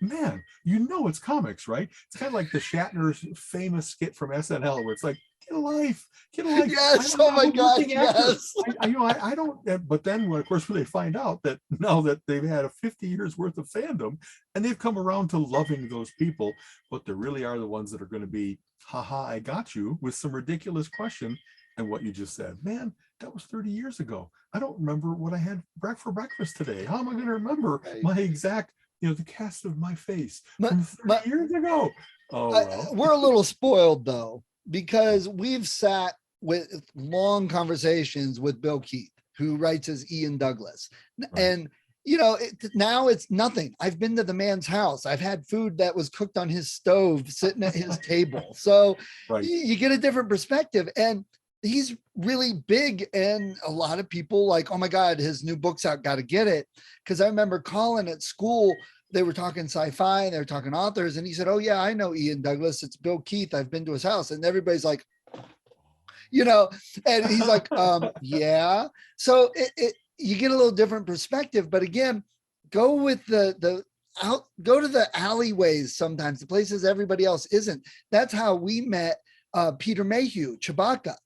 man, it's comics, right? It's kind of like the Shatner's famous skit from SNL where it's like, get a life. Yes. Oh my God. Yes. I don't, but then of course, when they find out that now that they've had a 50 years worth of fandom and they've come around to loving those people, but there really are the ones that are going to be, haha, I got you with some ridiculous question. And what you just said, man, that was 30 years ago. I don't remember what I had for breakfast today. How am I going to remember my exact, the cast of my face from 30 years ago? Oh, well. We're a little spoiled though, because we've sat with long conversations with Bill Keith, who writes as Ian Douglas. Right. And now it's nothing. I've been to the man's house. I've had food that was cooked on his stove sitting at his table. So Right. you get a different perspective. And he's really big. And a lot of people like, oh my God, his new book's out, got to get it. Because I remember Colin at school, they were talking sci-fi and they were talking authors. And he said, oh yeah, I know Ian Douglas. It's Bill Keith. I've been to his house. And everybody's like, and he's like, yeah. So you get a little different perspective, but again, go with go to the alleyways sometimes, the places everybody else isn't. That's how we met Peter Mayhew, Chewbacca.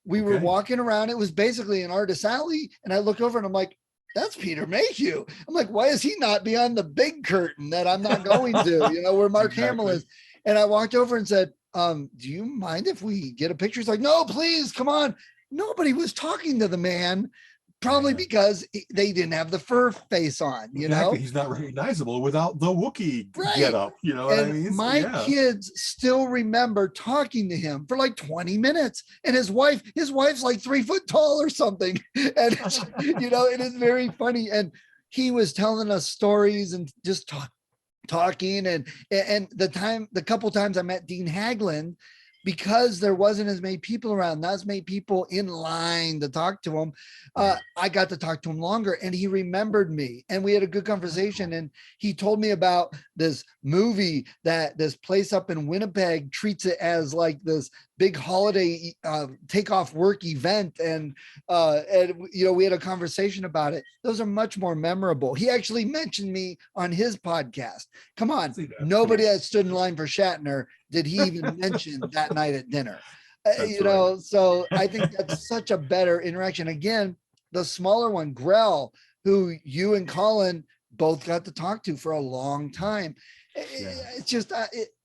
We were walking around. It was basically an artist alley. And I look over and I'm like, that's Peter Mayhew. I'm like, why is he not beyond the big curtain that I'm not going to, where Mark Hamill is? And I walked over and said, do you mind if we get a picture? He's like, no, please, come on. Nobody was talking to the man, probably because they didn't have the fur face on, Exactly. He's not recognizable without the Wookiee get up, what I mean? My kids still remember talking to him for like 20 minutes. And his wife's like 3 foot tall or something. And it is very funny. And he was telling us stories and just talking and the couple times I met Dean Haglund, because there wasn't as many people around, not as many people in line to talk to him. I got to talk to him longer, and he remembered me, and we had a good conversation. And he told me about this movie that this place up in Winnipeg treats it as like this big holiday take off work event. And we had a conversation about it. Those are much more memorable. He actually mentioned me on his podcast. Come on, nobody that stood in line for Shatner did he even mention that night at dinner. So I think that's such a better interaction. Again, the smaller one, Grell, who you and Colin both got to talk to for a long time. It's just,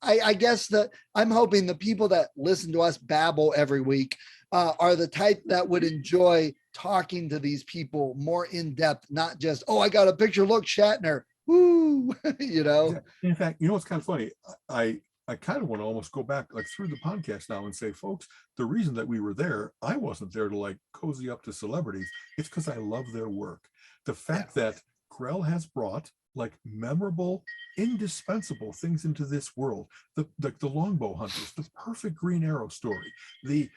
I guess that I'm hoping the people that listen to us babble every week are the type that would enjoy talking to these people more in depth, not just, oh, I got a picture. Look, Shatner. Woo, In fact, what's kind of funny? I kind of want to almost go back like through the podcast now and say, folks, the reason that we were there, I wasn't there to like cozy up to celebrities. It's because I love their work. The fact that Grell has brought like memorable, indispensable things into this world, the longbow hunters, the perfect Green Arrow story, the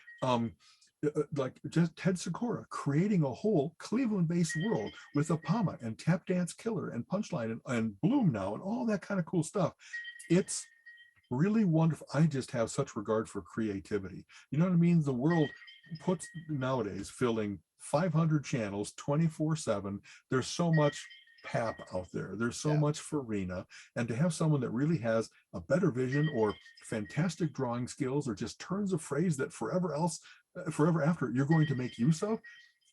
like just Ted Sikora creating a whole Cleveland-based world with Apama and Tap Dance Killer and Punchline and Bloom now and all that kind of cool stuff. It's really wonderful. I just have such regard for creativity. You know what I mean? The world puts nowadays filling 500 channels 24/7. There's so much pap out there. There's so much farina. And to have someone that really has a better vision or fantastic drawing skills or just turns a phrase that forever after you're going to make use of,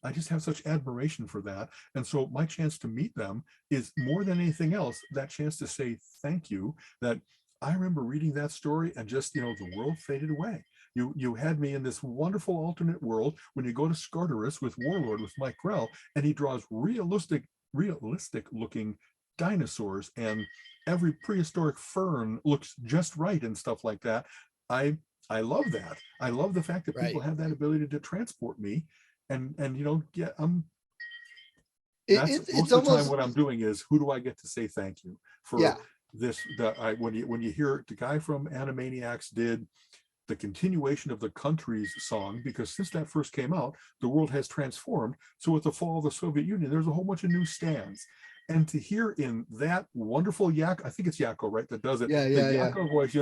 I just have such admiration for that. And so my chance to meet them is more than anything else, that chance to say thank you. That I remember reading that story and just, the world faded away. You had me in this wonderful alternate world when you go to Scartaris with Warlord with Mike Grell, and he draws realistic looking dinosaurs, and every prehistoric fern looks just right and stuff like that. I love that. I love the fact that people have that ability to transport me, and that's most of the time what I'm doing is, who do I get to say thank you for this? When you hear the guy from Animaniacs did the continuation of the Country's song, because since that first came out, the world has transformed. So with the fall of the Soviet Union, there's a whole bunch of new stands. And to hear in that wonderful I think it's Yakko, right, that does it. Yakko voice,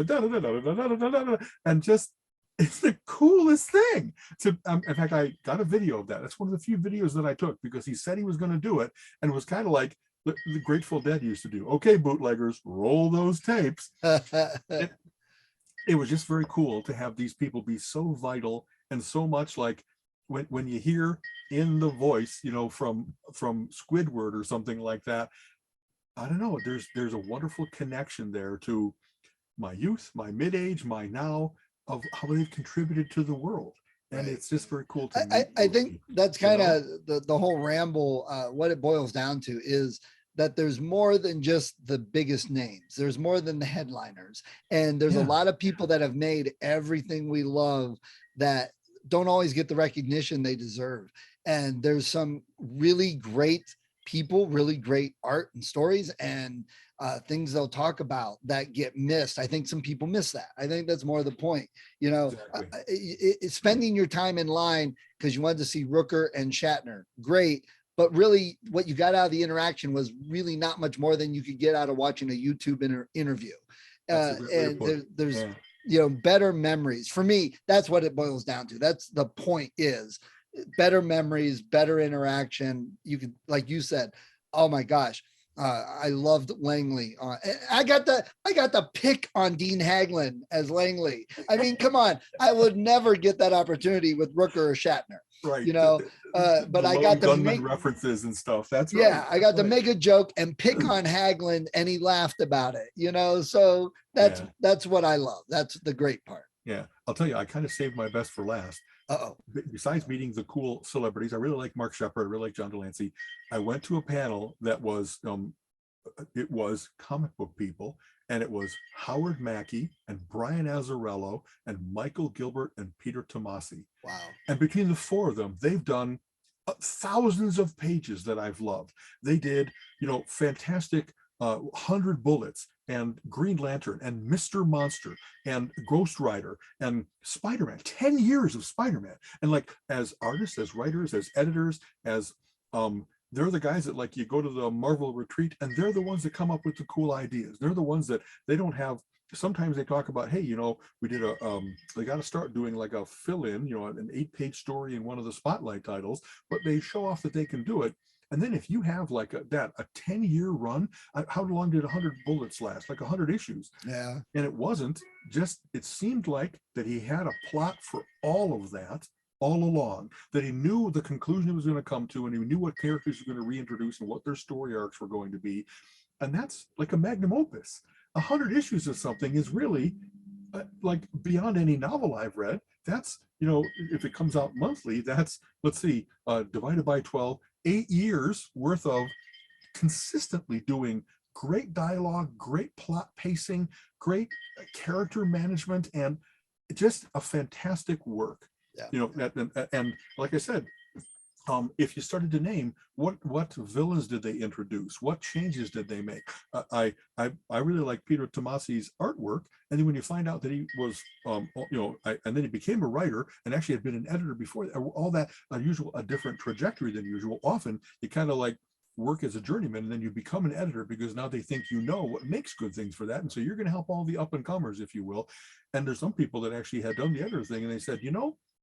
and just, it's the coolest thing. In fact, I got a video of that. That's one of the few videos that I took, because he said he was going to do it, and it was kind of like the Grateful Dead used to do. Okay, bootleggers, roll those tapes. It was just very cool to have these people be so vital and so much like when you hear in the voice, from Squidward or something like that. I don't know. There's a wonderful connection there to my youth, my mid-age, my now, of how they've contributed to the world. And it's just very cool to meet. I think that's kind of the whole ramble. What it boils down to is that there's more than just the biggest names. There's more than the headliners. And there's a lot of people that have made everything we love that don't always get the recognition they deserve. And there's some really great people really great art and stories and things they'll talk about that get missed. I think some people miss that. I think that's more the point. You know, Exactly. spending your time in line because you wanted to see Rooker and Shatner, great. But really, what you got out of the interaction was really not much more than you could get out of watching a YouTube interview. And there's better memories. For me, that's what it boils down to. That's the point, is better memories, better interaction. You could, like you said, oh my gosh, I loved Langley. I got the pick on Dean Haglund as Langley. I mean, come on, I would never get that opportunity with Rooker or Shatner. Right. You know, but I got to make references and stuff. That's right. right. I got to make a joke and pick on Haglund, and he laughed about it. So that's what I love. That's the great part. Yeah, I'll tell you, I kind of saved my best for last. Besides meeting the cool celebrities, I really like Mark Shepard, I really like John Delancey. I went to a panel that was it was comic book people, and it was Howard Mackey and Brian Azzarello and Michael Gilbert and Peter Tomasi. Wow. And between the four of them, they've done thousands of pages that I've loved. They did, fantastic 100 Bullets and Green Lantern and Mr. Monster and Ghost Rider and Spider-Man, 10 years of Spider-Man. And like, as artists, as writers, as editors, as they're the guys that, like, you go to the Marvel retreat and they're the ones that come up with the cool ideas. They're the ones that they don't have. Sometimes they talk about, hey, we did they got to start doing like a fill-in, an 8-page story in one of the spotlight titles, but they show off that they can do it. And then if you have like a 10-year run, how long did 100 Bullets last? Like 100 issues. Yeah. And it wasn't just, it seemed like that he had a plot for all of that all along, that he knew the conclusion he was going to come to, and he knew what characters he was going to reintroduce and what their story arcs were going to be. And that's like a magnum opus. 100 issues of something is really like beyond any novel I've read. That's, if it comes out monthly, that's, let's see, divided by 12, 8 years worth of consistently doing great dialogue, great plot pacing, great character management, and just a fantastic work. Yeah. And like I said, if you started to name what villains did they introduce, what changes did they make, I really like Peter Tomasi's artwork. And then when you find out that he was and then he became a writer and actually had been an editor before, all that unusual, a different trajectory than usual. Often you kind of like work as a journeyman and then you become an editor because now they think what makes good things for that, and so you're going to help all the up and comers, if you will. And there's some people that actually had done the editor thing and they said,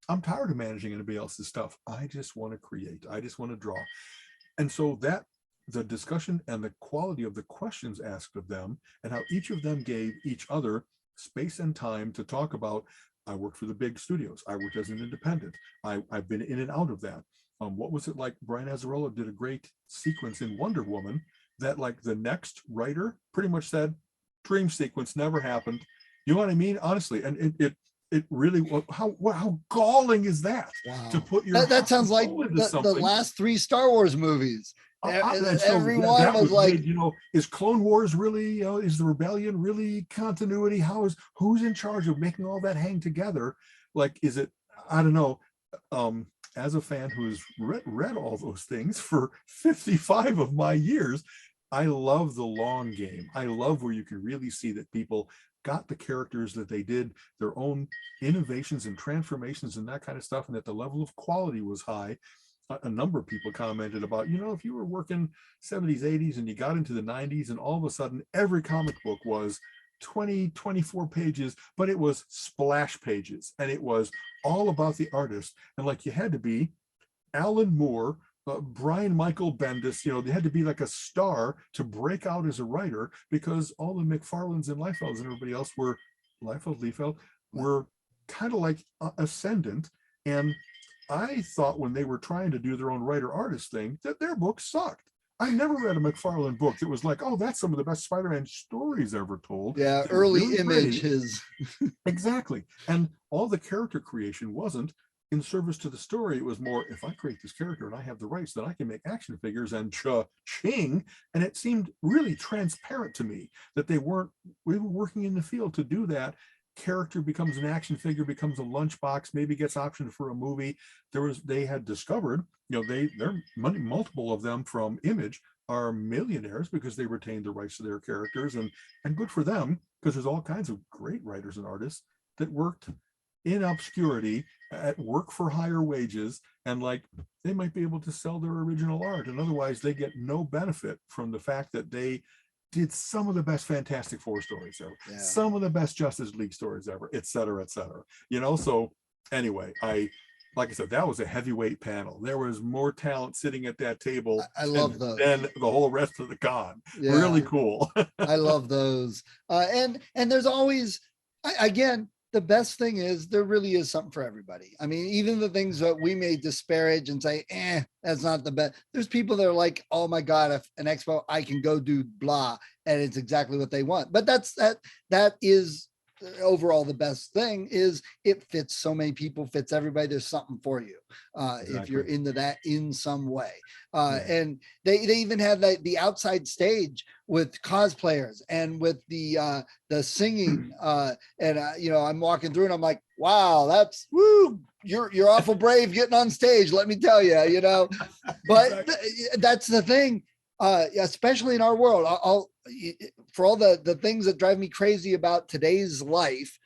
I'm tired of managing anybody else's stuff. I just want to create. I just want to draw. And so that the discussion and the quality of the questions asked of them and how each of them gave each other space and time to talk about, I worked for the big studios. I worked as an independent. I've been in and out of that. What was it like? Brian Azzarello did a great sequence in Wonder Woman that like the next writer pretty much said, dream sequence never happened. You know what I mean? Honestly. And it really, how galling is that? Wow. To put your that sounds like the last 3 Star Wars movies. Everyone was like, is Clone Wars really, is the rebellion really continuity? Who's in charge of making all that hang together? Like, is it, I don't know. As a fan who's read all those things for 55 of my years, I love the long game. I love where you can really see that people got the characters, that they did their own innovations and transformations and that kind of stuff, and that the level of quality was high. A number of people commented about, if you were working 70s, 80s, and you got into the 90s, and all of a sudden every comic book was 20, 24 pages, but it was splash pages, and it was all about the artist. And like, you had to be Alan Moore, Brian Michael Bendis, they had to be like a star to break out as a writer, because all the McFarlanes and Liefelds and everybody else were, Liefeld, were kind of like ascendant. And I thought when they were trying to do their own writer-artist thing that their books sucked. I never read a McFarlane book that was like, oh, that's some of the best Spider-Man stories ever told. Yeah, early really Image, his. Exactly. And all the character creation wasn't in service to the story. It was more, if I create this character and I have the rights, then I can make action figures and cha-ching. And it seemed really transparent to me that we were working in the field to do that character becomes an action figure, becomes a lunchbox, maybe gets optioned for a movie. They had discovered, they're multiple of them from Image are millionaires because they retained the rights to their characters, and good for them, because there's all kinds of great writers and artists that worked in obscurity at work for higher wages, and like they might be able to sell their original art, and otherwise they get no benefit from the fact that they did some of the best Fantastic Four stories ever, some of the best Justice League stories ever, et cetera, et cetera. So anyway, like I said, that was a heavyweight panel. There was more talent sitting at that table. I love those. Than the whole rest of the con. Really cool. I love those. And there's always, again, the best thing is there really is something for everybody. I mean, even the things that we may disparage and say, that's not the best. There's people that are like, oh my God, if an expo, I can go do blah, and it's exactly what they want. But that is overall the best thing is it fits so many people, fits everybody. There's something for you if you're into that in some way. And they even have the outside stage with cosplayers and with the singing. I'm walking through and I'm like, wow, that's woo. You're awful brave getting on stage. Let me tell you, but that's the thing. Especially in our world, for all the things that drive me crazy about today's life,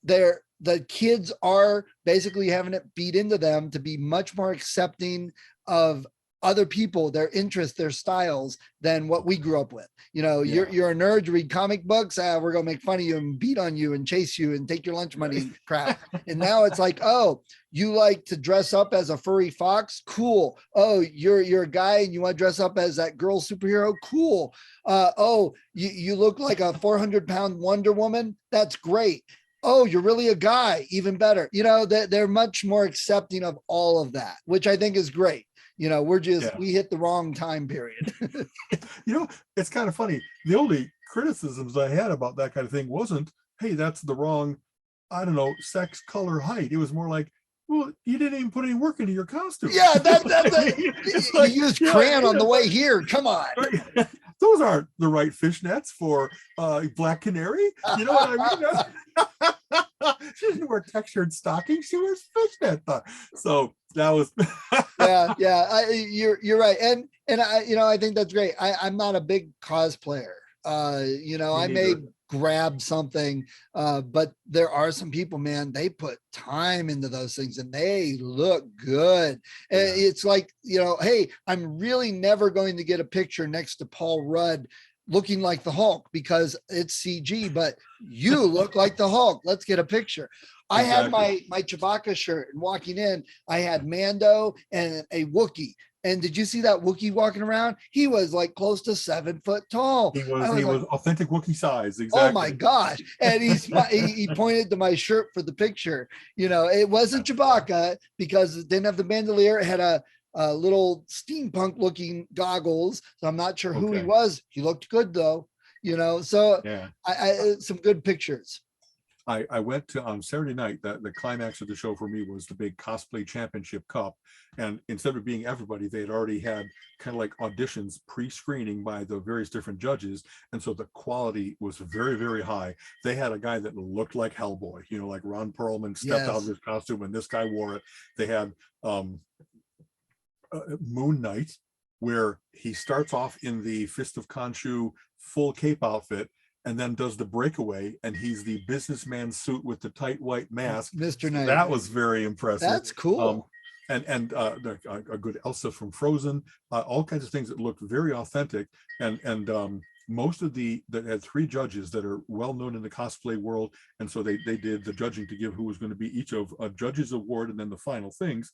the kids are basically having it beat into them to be much more accepting of other people, their interests, their styles than what we grew up with. You're a nerd, you read comic books, we're gonna make fun of you and beat on you and chase you and take your lunch money crap. And now it's like, oh, you like to dress up as a furry fox? Cool. Oh, you're a guy and you want to dress up as that girl superhero? Cool. Oh, you look like a 400-pound Wonder Woman? That's great. Oh, you're really a guy? Even better. They're much more accepting of all of that, which I think is great. We hit the wrong time period. It's kind of funny. The only criticisms I had about that kind of thing wasn't, hey, that's the wrong, I don't know, sex, color, height. It was more like, well, you didn't even put any work into your costume. Yeah, you used crayon on the way here. Come on. Right? Those aren't the right fishnets for Black Canary. You know what I mean? She didn't wear textured stockings. She wears fishnet. So that was. You're right, and I think that's great. I'm not a big cosplayer. I may grab something, but there are some people, man, they put time into those things and they look good. And it's like, hey, I'm really never going to get a picture next to Paul Rudd looking like the Hulk because it's CG, but you look like the Hulk. Let's get a picture. I had my Chewbacca shirt, and walking in, I had Mando and a Wookiee. And did you see that Wookiee walking around? He was like close to 7 foot tall. He was authentic Wookiee size. Exactly. Oh my gosh. And he pointed to my shirt for the picture. It wasn't Chewbacca because it didn't have the bandolier. It had a little steampunk looking goggles. So I'm not sure who he was. He looked good though, so I some good pictures. I went to on Saturday night. The climax of the show for me was the big cosplay championship cup, and instead of being everybody, they had already had kind of like auditions pre-screening by the various different judges, and so the quality was very, very high. They had a guy that looked like Hellboy, like Ron Perlman stepped out of his costume, and this guy wore it. They had Moon Knight, where he starts off in the Fist of Khonshu full cape outfit, and then does the breakaway, and he's the businessman suit with the tight white mask. Mr. Knight. That was very impressive. That's cool. And a good Elsa from Frozen, all kinds of things that looked very authentic. And most of that had 3 judges that are well known in the cosplay world, and so they did the judging to give who was going to be each of a judge's award and then the final things.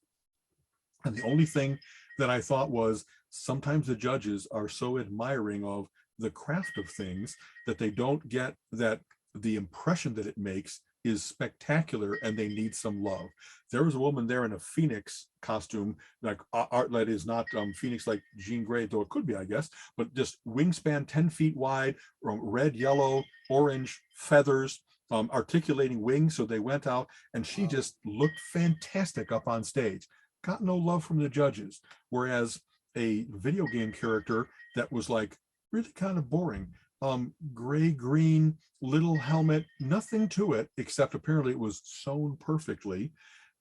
And the only thing that I thought was sometimes the judges are so admiring of the craft of things that they don't get that the impression that it makes is spectacular, and they need some love. There was a woman there in a Phoenix costume, like art that is not Phoenix like Jean Grey, though it could be, I guess, but just wingspan 10 feet wide, red, yellow, orange feathers, articulating wings. So they went out, and she just looked fantastic up on stage. Got no love from the judges, whereas a video game character that was like really kind of boring. gray green little helmet, nothing to it except apparently it was sewn perfectly.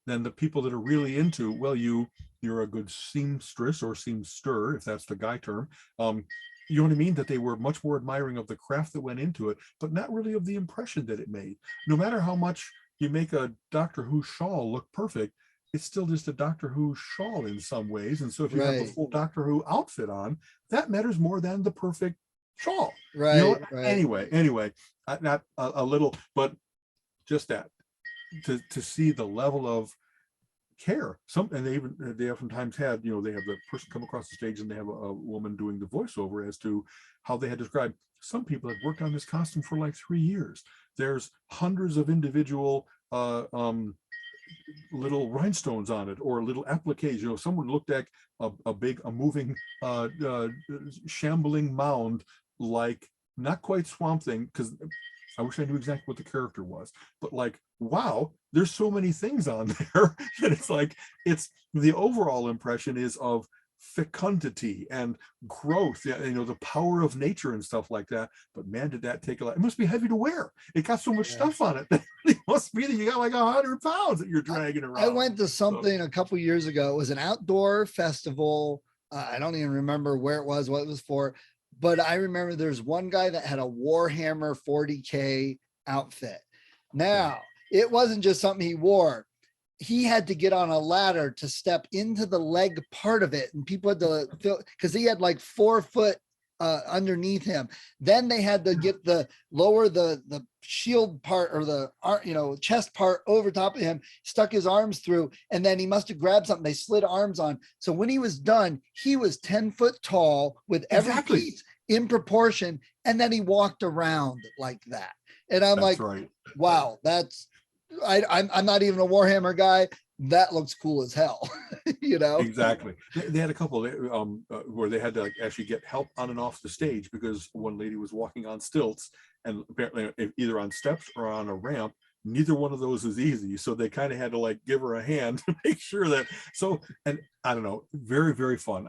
Then the people that are really into, well, you're a good seamstress or seamster, if that's the guy term. You know what I mean? That they were much more admiring of the craft that went into it, but not really of the impression that it made. No matter how much you make a Doctor Who shawl look perfect, it's still just a Doctor Who shawl in some ways. And so if you have the Right. full Doctor Who outfit on, that matters more than the perfect shawl. You know Right. what? Right. Anyway, not a little, but just that to see the level of care. And they oftentimes had, they have the person come across the stage and they have a woman doing the voiceover as to how they had described some people had worked on this costume for like 3 years. There's hundreds of individual little rhinestones on it or little appliques. Someone looked at a moving shambling mound, like not quite Swamp Thing, because I wish I knew exactly what the character was, but like, wow, there's so many things on there. And it's the overall impression is of fecundity and growth, the power of nature and stuff like that. But man, did that take a lot. It must be heavy to wear. It got so much stuff on it that it must be that you got like 100 pounds that you're dragging around. I went to something a couple years ago. It was an outdoor festival. I don't even remember where it was, what it was for, but I remember there's one guy that had a Warhammer 40K outfit. Now, it wasn't just something he wore. He had to get on a ladder to step into the leg part of it, and people had to because he had like 4 foot underneath him. Then they had to get lower the shield part or the chest part over top of him, stuck his arms through, and then he must have grabbed something. They slid arms on. So when he was done, he was 10 foot tall with every piece in proportion, and then he walked around like that. And I'm like, wow, I'm not even a Warhammer guy. That looks cool as hell. Exactly. They had a couple where they had to actually get help on and off the stage because one lady was walking on stilts, and apparently either on steps or on a ramp. Neither one of those is easy, so they kind of had to give her a hand to make sure that. And I don't know, very, very fun.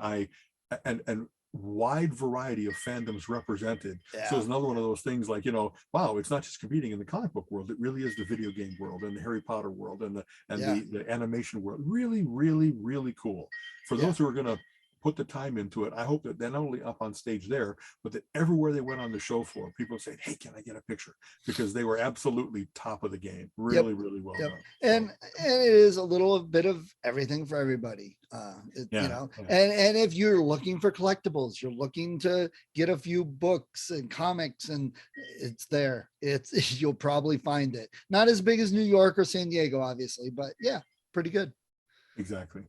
And wide variety of fandoms represented. So it's another one of those things wow, it's not just competing in the comic book world, it really is the video game world and the Harry Potter world and the animation world. Really, really, really cool. For those who are going to put the time into it, I hope that they're not only up on stage there, but that everywhere they went on the show floor, people say, hey, can I get a picture? Because they were absolutely top of the game. Really, really well done. And it is a little bit of everything for everybody. And if you're looking for collectibles, you're looking to get a few books and comics, and it's there. You'll probably find it. Not as big as New York or San Diego, obviously, but yeah, pretty good. Exactly.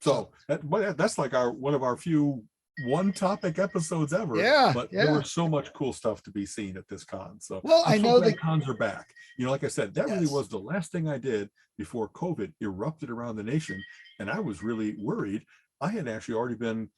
So that's like one of our few one topic episodes ever. But there was so much cool stuff to be seen at this con. So I know the cons are back. Like I said, that really was the last thing I did before COVID erupted around the nation, and I was really worried. I had actually already been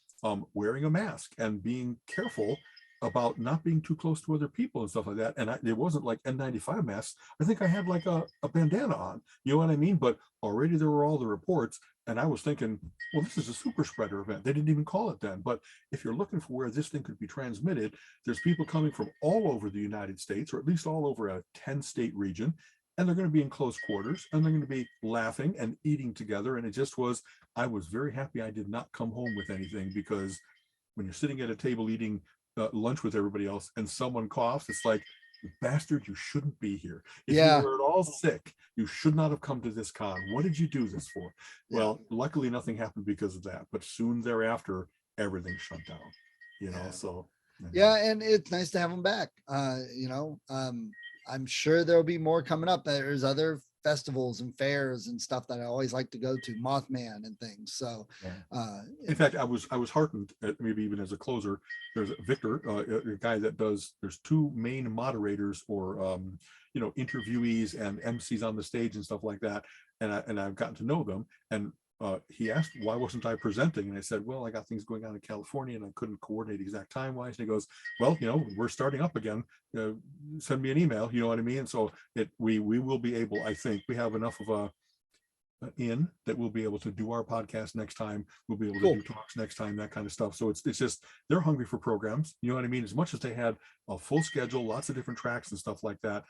wearing a mask and being careful about not being too close to other people and stuff like that. And it wasn't like N95 masks. I think I had like a bandana on, you know what I mean? But already there were all the reports, and I was thinking, well, this is a super spreader event. They didn't even call it then. But if you're looking for where this thing could be transmitted, there's people coming from all over the United States, or at least all over a 10-state region, and they're going to be in close quarters, and they're going to be laughing and eating together. And I was very happy I did not come home with anything, because when you're sitting at a table eating lunch with everybody else and someone coughs, it's like, bastard, you shouldn't be here. If you were at all sick, you should not have come to this con. What did you do this for? Well, luckily nothing happened because of that, but soon thereafter everything shut down, so and it's nice to have them back. I'm sure there'll be more coming up. There's other festivals and fairs and stuff that I always like to go to, Mothman and things. So in fact, I was heartened, maybe even as a closer. There's Victor, a guy that there's 2 main moderators or interviewees and MCs on the stage and stuff like that, and I've gotten to know them. And he asked why wasn't I presenting, and I said, well, I got things going on in California and I couldn't coordinate exact time wise. And he goes, well, we're starting up again, send me an email, you know what I mean? And so we will be able, I think we have enough of in that we'll be able to do our podcast next time. We'll be able to do talks next time, that kind of stuff. So it's just, they're hungry for programs. You know what I mean? As much as they had a full schedule, lots of different tracks and stuff like that,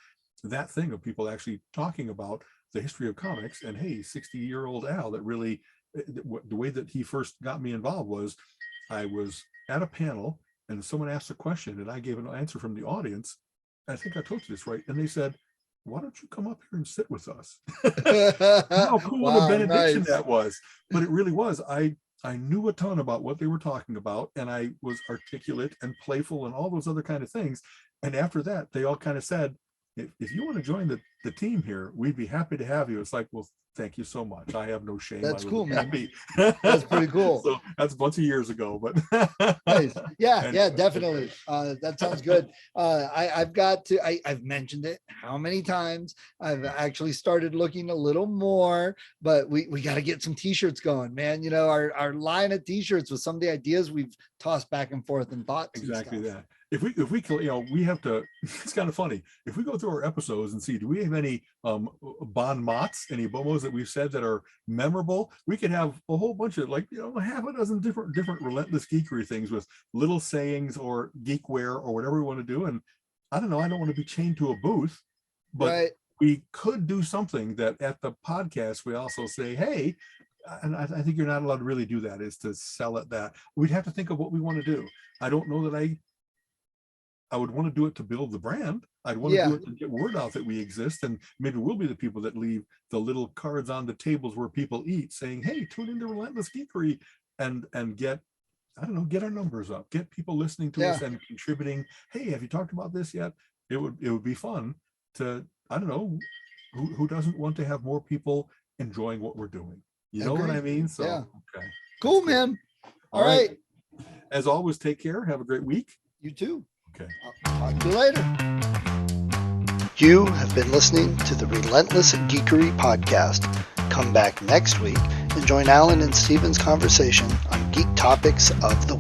that thing of people actually talking about the history of comics, and hey, 60-year-old Al, that really, the way that he first got me involved was I was at a panel and someone asked a question and I gave an answer from the audience. I think I told you this, right? And they said, why don't you come up here and sit with us? How cool of a benediction that was. But it really was. I knew a ton about what they were talking about, and I was articulate and playful and all those other kind of things. And after that, they all kind of said, if you want to join the team here, we'd be happy to have you. It's like, well, thank you so much. I have no shame. That's cool, man. Happy. That's pretty cool. So that's a bunch of years ago, but nice. Yeah, definitely. That sounds good. I've mentioned it how many times. I've actually started looking a little more, but we got to get some t-shirts going, man. You know, our line of t-shirts with some of the ideas we've tossed back and forth and thoughts. Exactly that. If we, you know, we have to, it's kind of funny. If we go through our episodes and see, do we have any bon mots, any bomos that we've said that are memorable? We could have a whole bunch of, like, you know, half a dozen different relentless geekery things with little sayings or geekware or whatever we want to do. And I don't know, I don't want to be chained to a booth, but we could do something that at the podcast, we also say, hey, and I think you're not allowed to really do that, is to sell it that. We'd have to think of what we want to do. I don't know that I would want to do it to build the brand. I'd want to do it to get word out that we exist. And maybe we'll be the people that leave the little cards on the tables where people eat saying, hey, tune into Relentless Geekery and get, I don't know, get our numbers up, get people listening to us and contributing. Hey, have you talked about this yet? It would be fun to, I don't know, who doesn't want to have more people enjoying what we're doing? You know what I mean? So, okay. Cool, man. All right. As always, take care. Have a great week. You too. Okay. I'll talk to you later. You have been listening to the Relentless Geekery podcast. Come back next week and join Alan and Steven's conversation on geek topics of the week.